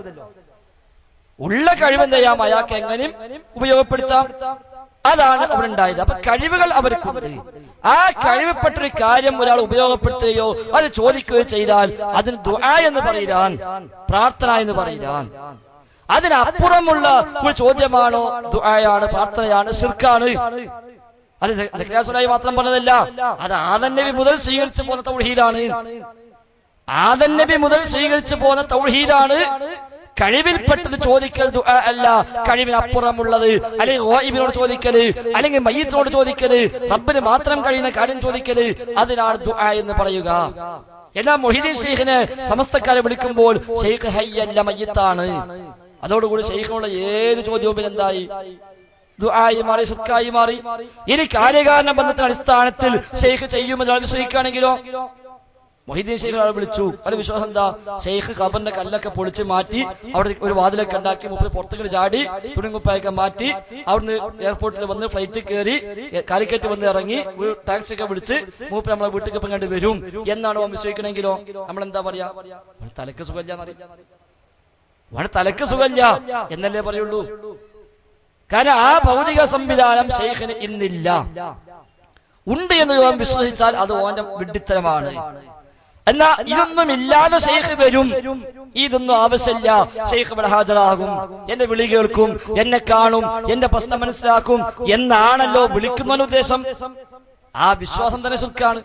ഉള്ള കഴിവെന്ത് ചെയ്യാം? അയാൾക്ക് എങ്ങനെയും ഉപയോഗപ്പെടുത്താം. അതാണ് അവിടെ ഉണ്ടായത്. അപ്പൊ കഴിവുകൾ അവർക്കുണ്ട്. ആ കഴിവപ്പെട്ടൊരു കാര്യം ഒരാൾ ഉപയോഗപ്പെടുത്തുകയോ അത് ചോദിക്കുകയോ ചെയ്താൽ അതിന് ദുആ എന്ന് പറയാൻ, പ്രാർത്ഥന എന്ന് പറയാൻ. അതിനപ്പുറമുള്ള ഒരു ചോദ്യമാണോ? ദുആയാണ്, പ്രാർത്ഥനയാണ്, ശിർക്കാണ്. അത് സക്കരിയ സ്വലാഹി മാത്രം പറഞ്ഞതല്ല, അത് ആദം നബി മുതൽ സ്വീകരിച്ചു പോന്ന തൗഹീദാണ്. ആദം നബി മുതൽ സ്വീകരിച്ചു പോന്ന തൗഹീദാണ്. കഴിവിൽപ്പെട്ടത് ചോദിക്കൽ ദുആ അല്ല, കഴിവിനപ്പുറമുള്ളത്, അല്ലെങ്കിൽ ഗായിബിനോട് ചോദിക്കല്, അല്ലെങ്കിൽ മയ്യിത്തിനോട് ചോദിക്കല്, റബ്ബിന് മാത്രം കഴിയുന്ന കാര്യം ചോദിക്കല്, അതിനാണ് ദുആ എന്ന് പറയുക. എന്നാൽ മുഹീദ്ദീൻ ശൈഖിനെ സമസ്തക്കാരെ വിളിക്കുമ്പോൾ ശൈഖ് ഹയ്യല്ല, മയ്യിത്താണ്. അതോടുകൂടി ശൈഖിനുള്ള ഏത് ചോദ്യവും എന്തായി? ദുആയി മാറി, ശിർക്കായി മാറി. ഇനി കാര്യകാരണ ബന്ധത്തിന്റെ അടിസ്ഥാനത്തിൽ ശൈഖ് ചെയ്യുമെന്ന് വിശ്വസിക്കുകയാണെങ്കിലോ? മൊഹീദ്ദീൻ ശൈഖ് ആളെ വിളിച്ചു. അതിന്റെ വിശ്വാസം എന്താ? ശൈഖ് ഖബറിന്റെ കല്ലൊക്കെ പൊളിച്ച് മാറ്റി അവിടെ ഒരു വാതിലൊക്കെ ഉണ്ടാക്കി മൂപ്പര് പുറത്തേക്ക് ചാടി തുണിങ്ങുപ്പായൊക്കെ മാറ്റി അവിടുന്ന് എയർപോർട്ടിൽ വന്ന് ഫ്ലൈറ്റ് കയറി കാലിക്കറ്റ് വന്ന് ഇറങ്ങി ഒരു ടാക്സി ഒക്കെ വിളിച്ച് മൂപ്പര് നമ്മളെ വീട്ടിൽ ഇപ്പം കണ്ട് വരും എന്നാണ് വിശ്വസിക്കണമെങ്കിലോ നമ്മളെന്താ പറയാ? തലക്ക് സുഖമില്ല, തലക്ക് സുഖമില്ല എന്നല്ലേ പറയുള്ളൂ. കാരണം ആ ഭൗതിക സംവിധാനം ശൈഖിന് ഇന്നില്ല. ഉണ്ട് എന്ന് വിശ്വസിച്ചാൽ അത് ഓന്റെ വിഡ്ഢിത്തരമാണ്. എന്നാ ഇതൊന്നും ഇല്ലാതെ ശൈഖ് വരും, ഇതൊന്നും ആവശ്യമില്ല, ശൈഖ് ഇവിടെ ഹാജരാകും, എന്റെ വിളി കേൾക്കും, എന്നെ കാണും, എന്റെ പ്രശ്നം മനസ്സിലാക്കും എന്നാണല്ലോ വിളിക്കുന്നതിന് ഉദ്ദേശം. ആ വിശ്വാസം തന്നെ ശിർക്കാണ്.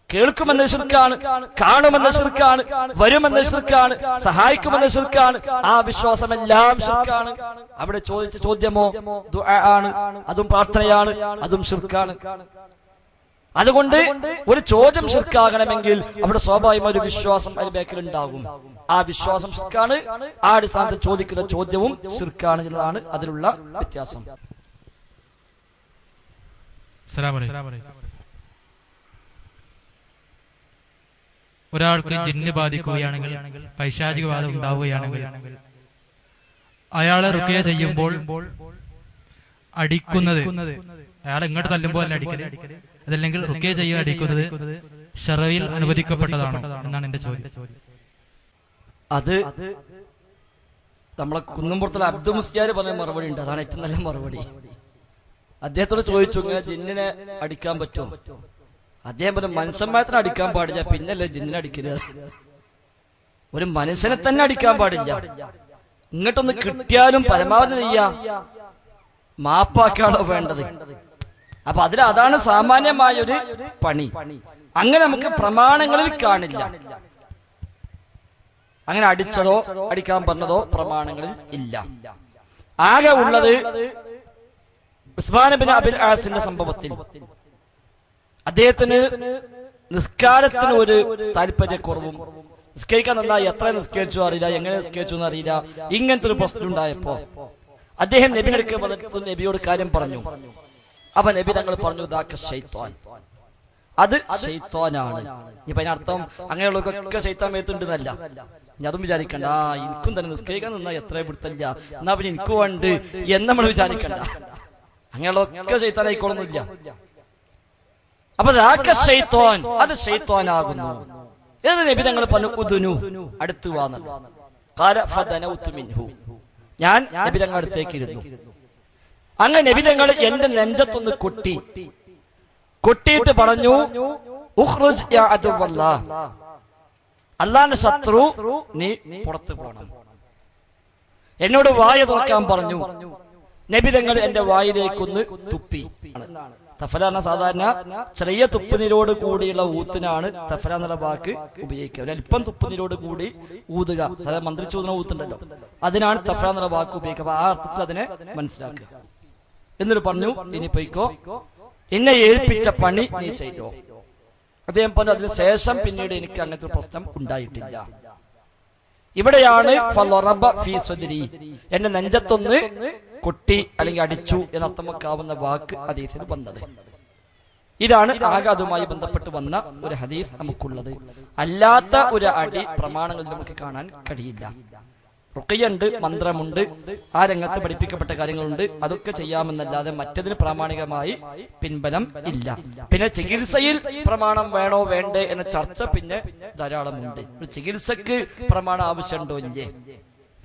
കേൾക്കുമെന്ന് ശിർക്കാണ്, കാണുമെന്ന് ശിർക്കാണ്, വരുമെന്ന് ശിർക്കാണ്, സഹായിക്കുമെന്ന് ശിർക്കാണ്. ആ വിശ്വാസമെല്ലാം ശിർക്കാണ്. അവിടെ ചോദിച്ച ചോദ്യമോ ദുആ ആണ്, അതും പ്രാർത്ഥനയാണ്, അതും ശിർക്കാണ്. അതുകൊണ്ട് ഒരു ചോദ്യം ശിർക്കാകണമെങ്കിൽ അവിടെ സ്വാഭാവികമായ ഒരു വിശ്വാസം അതിന് ബാക്കിൽ ഉണ്ടാകും. ആ വിശ്വാസം ശിർക്കാണ്. ആ അടിസ്ഥാനത്തിൽ ചോദിക്കുന്ന ചോദ്യവും ശിർക്കാണ് എന്നതാണ് അതിലുള്ള വ്യത്യാസം. ഒരാൾക്ക് ജിന്ന് ബാധിക്കുകയാണെങ്കിൽ, പൈശാചിക ബാധ ഉണ്ടാവുകയാണെങ്കിൽ അയാളെ റുഖ്യ ചെയ്യുമ്പോൾ അടിക്കുന്നത്, അയാൾ ഇങ്ങോട്ട് തല്ലുമ്പോൾ തന്നെ അടിക്കല്, അതല്ലെങ്കിൽ റുഖ്യ ചെയ്യുക അടിക്കുന്നത് ശറഈൽ അനുവദിക്കപ്പെട്ടതാണോ എന്നാണ് എന്റെ ചോദ്യം. അത് നമ്മളെ കുന്നുംപുറത്തുള്ള അബ്ദുൽ മുസ്ലിയാർ പറഞ്ഞ മറുപടി ഉണ്ട്. അതാണ് ഏറ്റവും നല്ല മറുപടി. അദ്ദേഹത്തോട് ചോദിച്ചു, ഇങ്ങനെ ജിന്നിനെ അടിക്കാൻ പറ്റുമോ? അദ്ദേഹം പറഞ്ഞു, മനുഷ്യന്മാരത്തിനെ അടിക്കാൻ പാടില്ല, പിന്നല്ലേ ജിന്നിനെ അടിക്കരുത്. ഒരു മനുഷ്യനെ തന്നെ അടിക്കാൻ പാടില്ല. ഇങ്ങോട്ടൊന്ന് കിട്ടിയാലും പരമാവധി ചെയ്യാ മാപ്പാക്കാണോ വേണ്ടത്. അപ്പൊ അതാണ് സാമാന്യമായ ഒരു പണി. അങ്ങനെ നമുക്ക് പ്രമാണങ്ങളിൽ കാണില്ല. അങ്ങനെ അടിച്ചതോ അടിക്കാൻ പറഞ്ഞതോ പ്രമാണങ്ങളിൽ ഇല്ല. ആകെ ഉള്ളത് ഉസ്മാൻ ഇബ്നു അബിൽ ആസിന്റെ സംഭവത്തിൽ അദ്ദേഹത്തിന് നിസ്കാരത്തിന് ഒരു താല്പര്യക്കുറവും, നിസ്കരിക്കാൻ നന്നായി എത്ര നിസ്കരിച്ചു അറിയില്ല, എങ്ങനെ നിസ്കരിച്ചു എന്ന് അറിയില്ല, ഇങ്ങനത്തെ ഒരു പ്രശ്നം ഉണ്ടായപ്പോ അദ്ദേഹം നബിയോട് കാര്യം പറഞ്ഞു. അപ്പൊ നബി തങ്ങൾ പറഞ്ഞു, ദാക ശൈത്വാൻ, അത് ശൈത്വാനാണ്. ഇപ്പൊ അതിനർത്ഥം അങ്ങനെയുള്ളവർക്കൊക്കെ ശൈത്താൻ മേത്തുണ്ടെന്നല്ല. ഞാൻ അതും വിചാരിക്കണ്ട, എനിക്കും തന്നെ നിസ്കരിക്കാൻ നന്നായി എത്ര പിടുത്തല്ല, എന്നാ പിന്നെ എനിക്കും ഉണ്ട് എന്ന് നമ്മൾ വിചാരിക്കണ്ട. അങ്ങനെയുള്ളതൊക്കെ ശൈത്താനായിക്കോളൊന്നുമില്ല. അപ്പൊ ശൈത്വാൻ, അത് ശൈത്വാനാകുന്നു. ഏത് നബി തങ്ങൾ പറഞ്ഞു, ഉദുനു, അടുത്ത് വാന്നു. ഞാൻ നബി തങ്ങൾ അടുത്തേക്ക് ഇരുന്നു. അങ്ങനെ നബി തങ്ങൾ എന്റെ നെഞ്ചത്തൊന്ന് കൊട്ടിയിട്ട് പറഞ്ഞു, ഉഖ്റുജ് യാ അദുവല്ലാഹ്, അല്ലാഹുവിന്റെ ശത്രു, നീ പുറത്തു പോകണം. എന്നോട് വായ തുറക്കാൻ പറഞ്ഞു. നബി തങ്ങൾ എന്റെ വായിലേക്കൊന്ന് തുപ്പി. തഫല എന്ന സാധാരണ ചെറിയ തുപ്പുനീരോട് കൂടിയുള്ള ഊത്തിനാണ് തഫല എന്നുള്ള വാക്ക് ഉപയോഗിക്കുക. അല്പം തുപ്പുനീരോട് കൂടി ഊതുക, സാധാരണ മന്ത്രിച്ചൂതുന്ന ഊത്തുണ്ടല്ലോ, അതിനാണ് തഫല എന്നുള്ള വാക്ക് ഉപയോഗിക്കുക. അപ്പൊ ആ അർത്ഥത്തിൽ അതിനെ മനസ്സിലാക്കുക. എന്നിട്ട് പറഞ്ഞു, ഇനി പോയിക്കോ, എന്നെ ഏൽപ്പിച്ച പണി നീ ചെയ്തോ. അദ്ദേഹം പറഞ്ഞു, അതിന് ശേഷം പിന്നീട് എനിക്ക് അങ്ങനത്തെ പ്രശ്നം ഉണ്ടായിട്ടില്ല. ഇവിടെയാണ് എന്റെ നെഞ്ചത്തൊന്ന് കൊട്ടി അല്ലെങ്കിൽ അടിച്ചു എന്നർത്ഥം വെക്കാവുന്ന വാക്ക് ഹദീസിൽ വന്നത്. ഇതാണ് ആകെ അതുമായി ബന്ധപ്പെട്ട് വന്ന ഒരു ഹദീസ് നമുക്കുള്ളത്. അല്ലാത്ത ഒരു അടി പ്രമാണങ്ങളിൽ നമുക്ക് കാണാൻ കഴിയില്ല. റുഖിയുണ്ട്, മന്ത്രമുണ്ട്, ആ രംഗത്ത് പഠിപ്പിക്കപ്പെട്ട കാര്യങ്ങളുണ്ട്, അതൊക്കെ ചെയ്യാമെന്നല്ലാതെ മറ്റതിന് പ്രാമാണികമായി പിൻബലം ഇല്ല. പിന്നെ ചികിത്സയിൽ പ്രമാണം വേണോ വേണ്ടേ എന്ന ചർച്ച പിന്നെ ധാരാളമുണ്ട്. ഒരു ചികിത്സക്ക് പ്രമാണം ആവശ്യമുണ്ടോ ഇല്ലേ?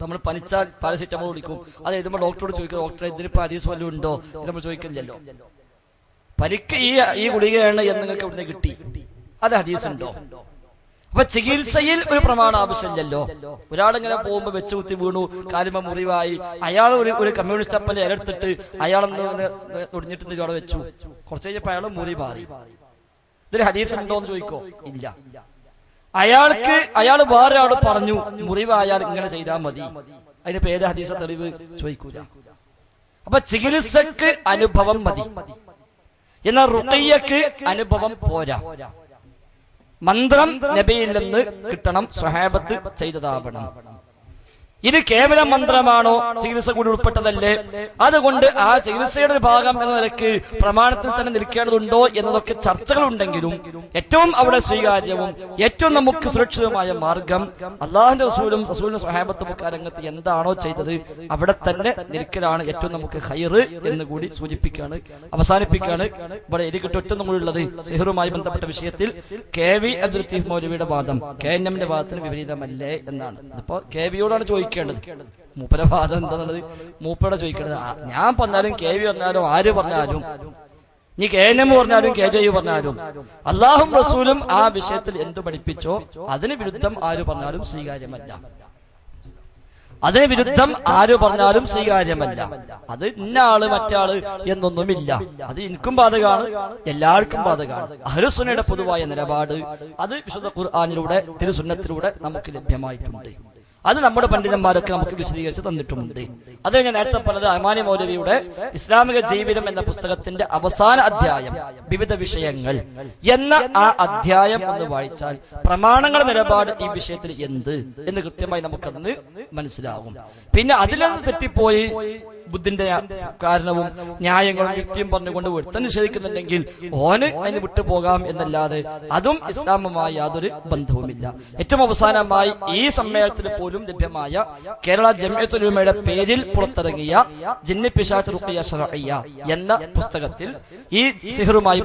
നമ്മൾ പനിച്ചാൽ പാരസിറ്റമോൾ കുടിക്കും, അത് എഴുതുമ്പോൾ ഡോക്ടറോട് ചോദിക്കും, ഡോക്ടറെ ഇതിനിപ്പോ ഹദീസ് വല്ലതും ഉണ്ടോ എന്ന് നമ്മൾ ചോദിക്കില്ലല്ലോ. പരിക്ക് ഈ ഗുളികയാണ് എന്ന് നിങ്ങൾക്ക് ഇവിടുന്ന് കിട്ടി, അത് ഹദീസ് ഉണ്ടോ? അപ്പൊ ചികിത്സയിൽ ഒരു പ്രമാണം ആവശ്യമില്ലല്ലോ. ഒരാളിങ്ങനെ പോകുമ്പോ വെച്ച് കുത്തി വീണു, കാലുമ മുറിവായി, അയാൾ ഒരു കമ്മ്യൂണിസ്റ്റ് അപ്പന്റെ ഇരടുത്തിട്ട് അയാളെന്ന് ഒടിഞ്ഞിട്ട് അവിടെ വെച്ചു, കുറച്ച് കഴിഞ്ഞപ്പോ അയാൾ മുറി മാറി. ഇതിൽ ഹദീസ് ഉണ്ടോ എന്ന് ചോദിക്കോ? ഇല്ല. അയാൾ വേറെ ആള് പറഞ്ഞു മുറിവായാൽ ഇങ്ങനെ ചെയ്താൽ മതി, അതിനിപ്പോ ഏത് ഹദീസ തെളിവ് ചോദിക്കൂല. അപ്പൊ ചികിത്സക്ക് അനുഭവം മതി, എന്നാൽ റുഖിയ്യക്ക് അനുഭവം പോരാ. മന്ത്രം നബിയിൽ നിന്ന് കിട്ടണം, സ്വഹാബത്ത് ചെയ്തതാവണം. ഇത് കേവലം മന്ത്രമാണോ, ചികിത്സ കൂടി ഉൾപ്പെട്ടതല്ലേ? അതുകൊണ്ട് ആ ചികിത്സയുടെ ഒരു ഭാഗം എന്ന നിലയ്ക്ക് പ്രമാണത്തിൽ തന്നെ നിൽക്കേണ്ടതുണ്ടോ എന്നതൊക്കെ ചർച്ചകളുണ്ടെങ്കിലും ഏറ്റവും അവിടെ സ്വീകാര്യവും ഏറ്റവും നമുക്ക് സുരക്ഷിതമായ മാർഗം അള്ളാഹുവിന്റെ റസൂലും സ്വഹാബത്തും ഒക്കെ രംഗത്ത് എന്താണോ ചെയ്തത് അവിടെ തന്നെ നിൽക്കലാണ് ഏറ്റവും നമുക്ക് ഖൈറ് എന്ന് കൂടി സൂചിപ്പിക്കുകയാണ്, അവസാനിപ്പിക്കുകയാണ്. ഇവിടെ എഴുതി ഒറ്റൊന്നും കൂടി ഉള്ളത് സിഹറുമായി ബന്ധപ്പെട്ട വിഷയത്തിൽ KV അബ്ദുൽ ലത്തീഫ് മൗലവിയുടെ വാദം KNMന്റെ വാദത്തിന് വിപരീതമല്ലേ എന്നാണ്. ഇപ്പോ KVയോടാണ് ചോദിക്കേണ്ടത്, മൂപ്പര വാദം എന്താണുള്ളത് മൂപ്പരോടെ ചോദിക്കേണ്ടത്. ഞാൻ പറഞ്ഞാലും KV പറഞ്ഞാലും ആര് പറഞ്ഞാലും, നീ KNM പറഞ്ഞാലും KJU പറഞ്ഞാലും അള്ളാഹും റസൂലും ആ വിഷയത്തിൽ എന്ത് പഠിപ്പിച്ചോ അതിന് വിരുദ്ധം ആര് പറഞ്ഞാലും സ്വീകാര്യമല്ല. അതിന് വിരുദ്ധം ആര് പറഞ്ഞാലും സ്വീകാര്യമല്ല. അത് ഇന്ന ആള് മറ്റാള് എന്നൊന്നുമില്ല. അത് എനിക്കും ബാധകമാണ്, എല്ലാവർക്കും ബാധകമാണ്. അഹ്ലുസുന്നയുടെ പൊതുവായ നിലപാട് അത് വിശുദ്ധ ഖുർആനിലൂടെ തിരുസുന്നത്തിലൂടെ നമുക്ക് ലഭ്യമായിട്ടുണ്ട്. അത് നമ്മുടെ പണ്ഡിതന്മാരൊക്കെ നമുക്ക് വിശദീകരിച്ച് തന്നിട്ടുമുണ്ട്. അത് ഞാൻ നേരത്തെ പറഞ്ഞത് അമാനി മൗലവിയുടെ ഇസ്ലാമിക ജീവിതം എന്ന പുസ്തകത്തിന്റെ അവസാന അധ്യായം വിവിധ വിഷയങ്ങൾ എന്ന ആ അധ്യായം ഒന്ന് വായിച്ചാൽ പ്രമാണങ്ങളുടെ നിലപാട് ഈ വിഷയത്തിൽ എന്ത് എന്ന് കൃത്യമായി നമുക്കന്ന് മനസ്സിലാകും. പിന്നെ അതിലൊന്ന് തെറ്റിപ്പോയി ബുദ്ധിന്റെ കാരണവും ന്യായങ്ങളും യുക്തിയും പറഞ്ഞുകൊണ്ട് ഒരുത്തൻ നിഷേധിക്കുന്നുണ്ടെങ്കിൽ ഓന് അതിന് വിട്ടുപോകാം എന്നല്ലാതെ അതും ഇസ്ലാമുമായി യാതൊരു ബന്ധവുമില്ല. ഏറ്റവും അവസാനമായി ഈ സമ്മേളനത്തിൽ പോലും ലഭ്യമായ കേരള ജംഇയ്യത്തുൽ ഉലമയുടെ പേരിൽ പുറത്തിറങ്ങിയ ജിന്നി പിശാച് റുഖിയ ശർഇയ്യ എന്ന പുസ്തകത്തിൽ ഈ സിഹറുമായി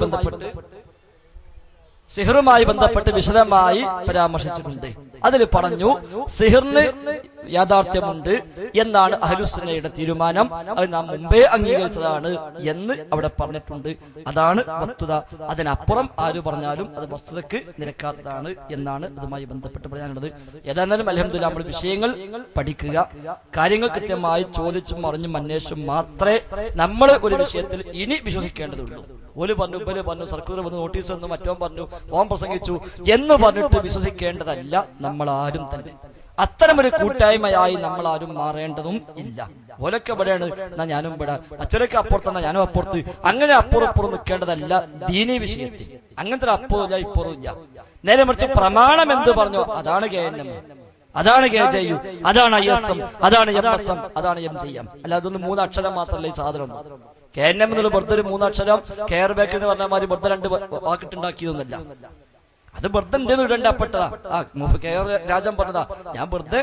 ബന്ധപ്പെട്ട് വിശദമായി പരാമർശിച്ചിട്ടുണ്ട്. അതിൽ പറഞ്ഞു സിഹിറിന് യാഥാർത്ഥ്യമുണ്ട് എന്നാണ് അഹ്ലുസുന്നയുടെ തീരുമാനം, അത് നാം മുമ്പേ അംഗീകരിച്ചതാണ് എന്ന് അവിടെ പറഞ്ഞിട്ടുണ്ട്. അതാണ് വസ്തുത. അതിനപ്പുറം ആര് പറഞ്ഞാലും അത് വസ്തുതയ്ക്ക് നിരക്കാത്തതാണ് എന്നാണ് അതുമായി ബന്ധപ്പെട്ട് പറയാനുള്ളത്. ഏതായാലും അൽഹംദുലില്ലാഹ് നമ്മൾ വിഷയങ്ങൾ പഠിക്കുക, കാര്യങ്ങൾ കൃത്യമായി ചോദിച്ചും അറിഞ്ഞും അന്വേഷിച്ചും മാത്രമേ നമ്മൾ ഒരു വിഷയത്തിൽ ഇനി വിശ്വസിക്കേണ്ടതുള്ളൂ. ഓല് പറഞ്ഞു സർക്കുലർ വന്ന് നോട്ടീസ് വന്നു, മറ്റോ പറഞ്ഞു, ഓം പ്രസംഗിച്ചു എന്ന് പറഞ്ഞിട്ട് വിശ്വസിക്കേണ്ടതല്ല നമ്മൾ ആരും തന്നെ. അത്തരമൊരു കൂട്ടായ്മയായി നമ്മൾ ആരും മാറേണ്ടതും ഇല്ല. ഓലൊക്കെ ഇവിടെയാണ് എന്നാ ഞാനും ഇവിടെ, മറ്റൊരൊക്കെ അപ്പുറത്തെന്നാ ഞാനും അപ്പുറത്ത്, അങ്ങനെ അപ്പുറം നിൽക്കേണ്ടതല്ല ദീനീ വിഷയത്തിൽ. അങ്ങനത്തെ ഒരു അപ്പുറമില്ല ഇപ്പുറമില്ല. നേരെ മറിച്ച് പ്രമാണം എന്ത് പറഞ്ഞോ അതാണ് KNM, അതാണ് KJU, അതാണ് ISM, അതാണ് MSM, അതാണ് MJM. അല്ല അതൊന്ന് 3 അക്ഷരം മാത്രമല്ല ഈ സാധനം. KNM എന്നുള്ള വെറുതെ 3 അക്ഷരം, കെയർ ബാക്ക് എന്ന് പറഞ്ഞ മാതിരി വെറുതെ 2 വാക്കിട്ടുണ്ടാക്കിയതൊന്നുമല്ല. അത് വെറുതെ എന്തേന്ന് ഇടണ്ടപ്പെട്ടതാ. കെയർ രാജൻ പറഞ്ഞതാ, ഞാൻ വെറുതെ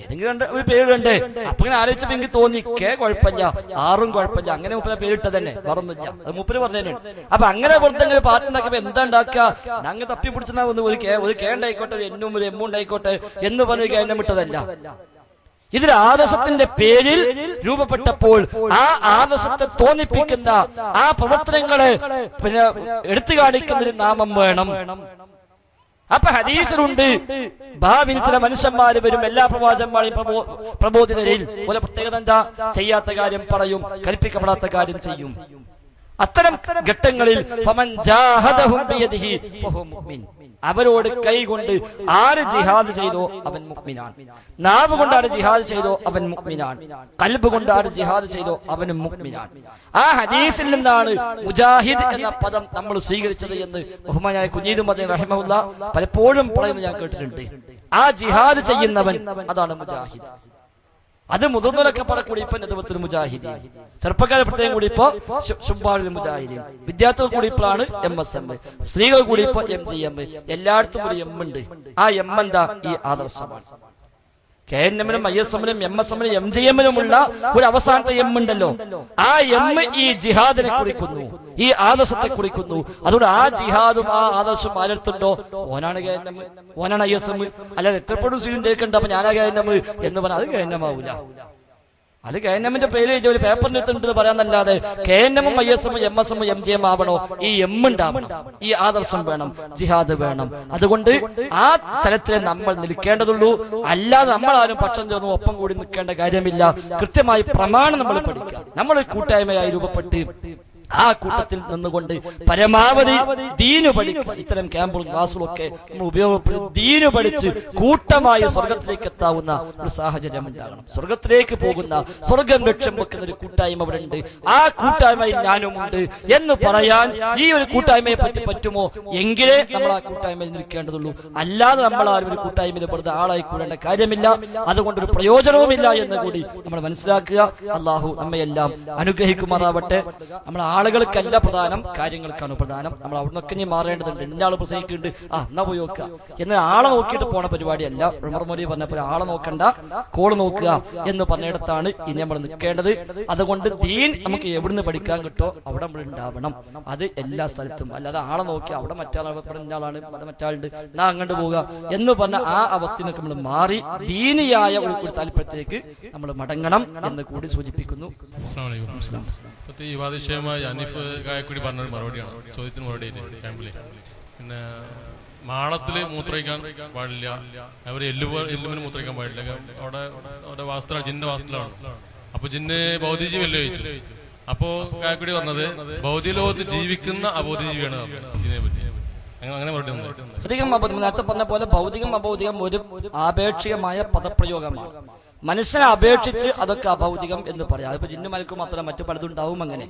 ഏതെങ്കിലും ഒരു പേരിടണ്ടേ. അപ്പൊ ഇങ്ങനെ ആലോചിച്ചപ്പോ എനിക്ക് തോന്നി കുഴപ്പമില്ല, ആറും കുഴപ്പമില്ല, അങ്ങനെ മൂപ്പര പേരിട്ടത് തന്നെ വേറൊന്നുമില്ല. അത് മൂപ്പര് പറഞ്ഞതന്നെയാണ്. അപ്പൊ അങ്ങനെ വെറുതെ ഇങ്ങനെ പാട്ടുണ്ടാക്കിയപ്പോ എന്താ ഉണ്ടാക്കുക, ഞങ്ങൾ തപ്പി പിടിച്ചാൽ ഒരു കെ ഉണ്ടായിക്കോട്ടെ, ഒരു എന്നും ഒരു എമ്മും ഉണ്ടായിക്കോട്ടെ എന്ന് പറഞ്ഞ് KNM ഇട്ടതല്ല. ഇതിൽ ആദർശത്തിന്റെ പേരിൽ രൂപപ്പെട്ടപ്പോൾ ആ ആദർശത്തെ തോന്നിപ്പിക്കുന്ന ആ പ്രവർത്തനങ്ങളെ പിന്നെ എടുത്തു കാണിക്കുന്നൊരു നാമം വേണം. അപ്പൊ ഹദീസിലുണ്ട് ഭാവിയിൽ ചില മനുഷ്യന്മാര് വരും, എല്ലാ പ്രവാചകന്മാരെയും പ്രബോധിതരിൽ പോലെ പ്രത്യേകത എന്താ, ചെയ്യാത്ത കാര്യം പറയും, കൽപ്പിക്കപ്പെടാത്ത കാര്യം ചെയ്യും. അത്തരം ഘട്ടങ്ങളിൽ ഫമൻ ജാഹദഹും ബിയദിഹി ഫഹുവ മുഅ്മിൻ, അവരോട് കൈകൊണ്ട് ആര് ജിഹാദ് ചെയ്തോ അവൻ മുഅ്മിനാണ്. നാവ് കൊണ്ട് ആര് ജിഹാദ് ചെയ്തോ അവൻ മുഅ്മിനാണ്. ഖൽബ് കൊണ്ട് ആര് ജിഹാദ് ചെയ്തോ അവനും മുഅ്മിനാണ്. ആ ഹദീസിൽ നിന്നാണ് മുജാഹിദ് എന്ന പദം നമ്മൾ സ്വീകരിച്ചത് എന്ന് ബഹുമാനായ കുഞ്ഞീദ് മദനി റഹിമഹുല്ലാഹ് പലപ്പോഴും പറയുന്നത് ഞാൻ കേട്ടിട്ടുണ്ട്. ആ ജിഹാദ് ചെയ്യുന്നവൻ അതാണ് മുജാഹിദ്. അത് മുതിർന്നവരൊക്കെ കൂടി ഇപ്പൊ നേതൃത്വത്തിൽ മുജാഹിദീൻ, ചെറുപ്പക്കാരെ പ്രത്യേകം കൂടി ഇപ്പോ ശുഭാളിൽ മുജാഹിദീൻ, വിദ്യാർത്ഥികൾ കൂടി ഇപ്പോഴാണ് MSM, സ്ത്രീകൾ കൂടി ഇപ്പൊ MJM, എല്ലായിടത്തും ഒരു M ഉണ്ട്. ആ M എന്താ, ഈ ആദർശമാണ്. KNM-നും ISM-നും MSM-നും MJM-നുമുള്ള ഒരു അവസാനത്തെ M ഉണ്ടല്ലോ, ആ M ഈ ജിഹാദിനെ കുറിക്കുന്നു, ഈ ആദർശത്തെ കുറിക്കുന്നു. അതുകൊണ്ട് ആ ജിഹാദും ആ ആദർശവും ആരെടുത്തുണ്ടോ ഓനാണ് KNM, ഓനാണ് ISM. അല്ലാതെ എത്രപ്പോഴും സ്വീകരിക്കേണ്ട അപ്പൊ ഞാനാ KNM എന്ന് പറഞ്ഞാൽ അത് KNM ആവൂല. അത് KNM-ന്റെ പേര് എഴുതിയ ഒരു പേപ്പറിന് എത്തുന്നുണ്ടെന്ന് പറയാന്നല്ലാതെ KNM-ഉം ISM-ഉം MSM-ഉം MJM ആവണോ, ഈ M ഉണ്ടാവണം, ഈ ആദർശം വേണം, ജിഹാദ് വേണം. അതുകൊണ്ട് ആ തലത്തിലെ നമ്മൾ നിൽക്കേണ്ടതുള്ളൂ. അല്ലാതെ നമ്മളാരും പക്ഷം ചേർന്ന് ഒപ്പം കൂടി നിൽക്കേണ്ട കാര്യമില്ല. കൃത്യമായി പ്രമാണം നമ്മൾ പഠിക്കുക. നമ്മൾ കൂട്ടായ്മയായി രൂപപ്പെട്ട് ആ കൂട്ടത്തിൽ നിന്നുകൊണ്ട് പരമാവധി ദീനു പഠിക്കുക. ഇത്തരം ക്യാമ്പുകളും ക്ലാസ്സുകളൊക്കെ നമ്മൾ ഉപയോഗപ്പെടുത്തി ദീനു പഠിച്ച് കൂട്ടമായി സ്വർഗത്തിലേക്ക് എത്താവുന്ന ഒരു സാഹചര്യം ഉണ്ടാകണം. സ്വർഗത്തിലേക്ക് പോകുന്ന, സ്വർഗം ലക്ഷ്യം വെക്കുന്ന ഒരു കൂട്ടായ്മ അവിടെ ഉണ്ട്. ആ കൂട്ടായ്മയിൽ ഞാനും ഉണ്ട് എന്ന് പറയാൻ ഈ ഒരു കൂട്ടായ്മയെ പറ്റി പറ്റുമോ? എങ്കിലേ നമ്മൾ ആ കൂട്ടായ്മയിൽ നിൽക്കേണ്ടതുള്ളൂ. അല്ലാതെ നമ്മൾ ആ ഒരു കൂട്ടായ്മയിൽ വെറുതെ ആളായി കൂടേണ്ട കാര്യമില്ല. അതുകൊണ്ടൊരു പ്രയോജനവുമില്ല എന്ന് കൂടി നമ്മൾ മനസ്സിലാക്കുക. അള്ളാഹു നമ്മയെല്ലാം അനുഗ്രഹിക്കുമാറാവട്ടെ. നമ്മൾ ആളുകൾക്കല്ല പ്രധാനം, കാര്യങ്ങൾക്കാണ് പ്രധാനം. നമ്മൾ അവിടെ നിന്നൊക്കെ ഇനി മാറേണ്ടതുണ്ട്. ഇന്ന ആൾ പ്രസംഗിക്കുന്നുണ്ട്, എന്നാ പോയി നോക്കുക എന്ന് ആളെ നോക്കിയിട്ട് പോണ പരിപാടിയല്ല. ഉമർ മൗലവി പറഞ്ഞപ്പോൾ ആളെ നോക്കണ്ട, കോള് നോക്കുക എന്ന് പറഞ്ഞിടത്താണ് ഇനി നമ്മൾ നിൽക്കേണ്ടത്. അതുകൊണ്ട് ദീൻ നമുക്ക് എവിടുന്ന് പഠിക്കാൻ കിട്ടോ അവിടെ നമ്മൾ ഉണ്ടാവണം. അത് എല്ലാ സ്ഥലത്തും. അല്ലാതെ ആളെ നോക്കി അവിടെ മറ്റാളാണ് മറ്റാളുണ്ട് എന്നാ അങ്ങോട്ട് പോവുക എന്ന് പറഞ്ഞ ആ അവസ്ഥയിൽ നിന്ന് നമ്മൾ മാറി ദീനിയായ ഒരു താല്പര്യത്തിലേക്ക് നമ്മൾ മടങ്ങണം എന്ന് കൂടി സൂചിപ്പിക്കുന്നു. ഈ വിവാദവിഷയമായി അനീഫ് കായക്കുടി പറഞ്ഞൊരു മറുപടിയാണ്, ചോദ്യത്തിന് മറുപടി ക്യാമ്പില്. പിന്നെ മാളത്തില് മൂത്രയിക്കാൻ പാടില്ല, അവര് എല്ലുമിന് മൂത്രയിക്കാൻ പാടില്ല. അവിടെ വാസ്തവ ജിന്റെ വാസ്തവമാണ്. അപ്പൊ ജിന്ന് ഭൗതികജീവി ചോദിച്ചു. അപ്പോ കായക്കുടി പറഞ്ഞത് ഭൗതിക ലോകത്ത് ജീവിക്കുന്ന അബോധിജീവിയാണ് ഇതിനെ പറ്റി. അങ്ങനെ ഭൗതികം നേരത്തെ പറഞ്ഞ പോലെ ഭൗതികം അഭൗതികം ഒരു ആപേക്ഷികമായ പദപ്രയോഗമാണ്. മനുഷ്യനെ അപേക്ഷിച്ച് അതൊക്കെ അഭൗതികം എന്ന് പറയാം. അതിപ്പോ ജിന്നു മലക്കും മാത്രം മറ്റു പലതും ഉണ്ടാവും. അങ്ങനെ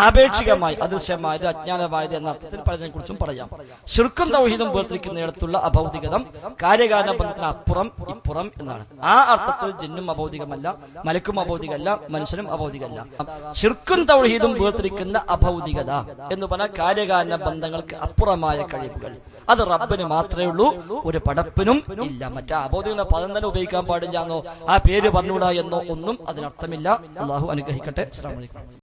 ആപേക്ഷികമായി അദൃശ്യമായത് അജ്ഞാനമായത് എന്ന അർത്ഥത്തിൽ പലതിനെ കുറിച്ചും പറയാം. ശിർക്കും തൗഹീദും വേർതിരിക്കുന്നിടത്തുള്ള അഭൗതികതം കാര്യകാരണ ബന്ധത്തിന് അപ്പുറം ഇപ്പുറം എന്നാണ്. ആ അർത്ഥത്തിൽ ജിന്നും അഭൗതികമല്ല, മലക്കും അഭൗതികമല്ല, മനുഷ്യനും അഭൗതികമല്ല. ശിർക്കും തൗഹീദും വേർതിരിക്കുന്ന അഭൗതികത എന്ന് പറഞ്ഞാൽ കാര്യകാരണ ബന്ധങ്ങൾക്ക് അപ്പുറമായ കഴിവുകൾ. അത് റബ്ബിന് മാത്രമേ ഉള്ളൂ, ഒരു പടപ്പിനും ഇല്ല. മറ്റേ അഭൗതിക എന്ന പദം തന്നെ ഉപയോഗിക്കാൻ പാടില്ല എന്നോ ആ പേര് പറഞ്ഞുകൂടാ എന്നോ ഒന്നും അതിനർത്ഥമില്ല. അള്ളാഹു അനുഗ്രഹിക്കട്ടെ. അസ്സലാമു അലൈക്കും.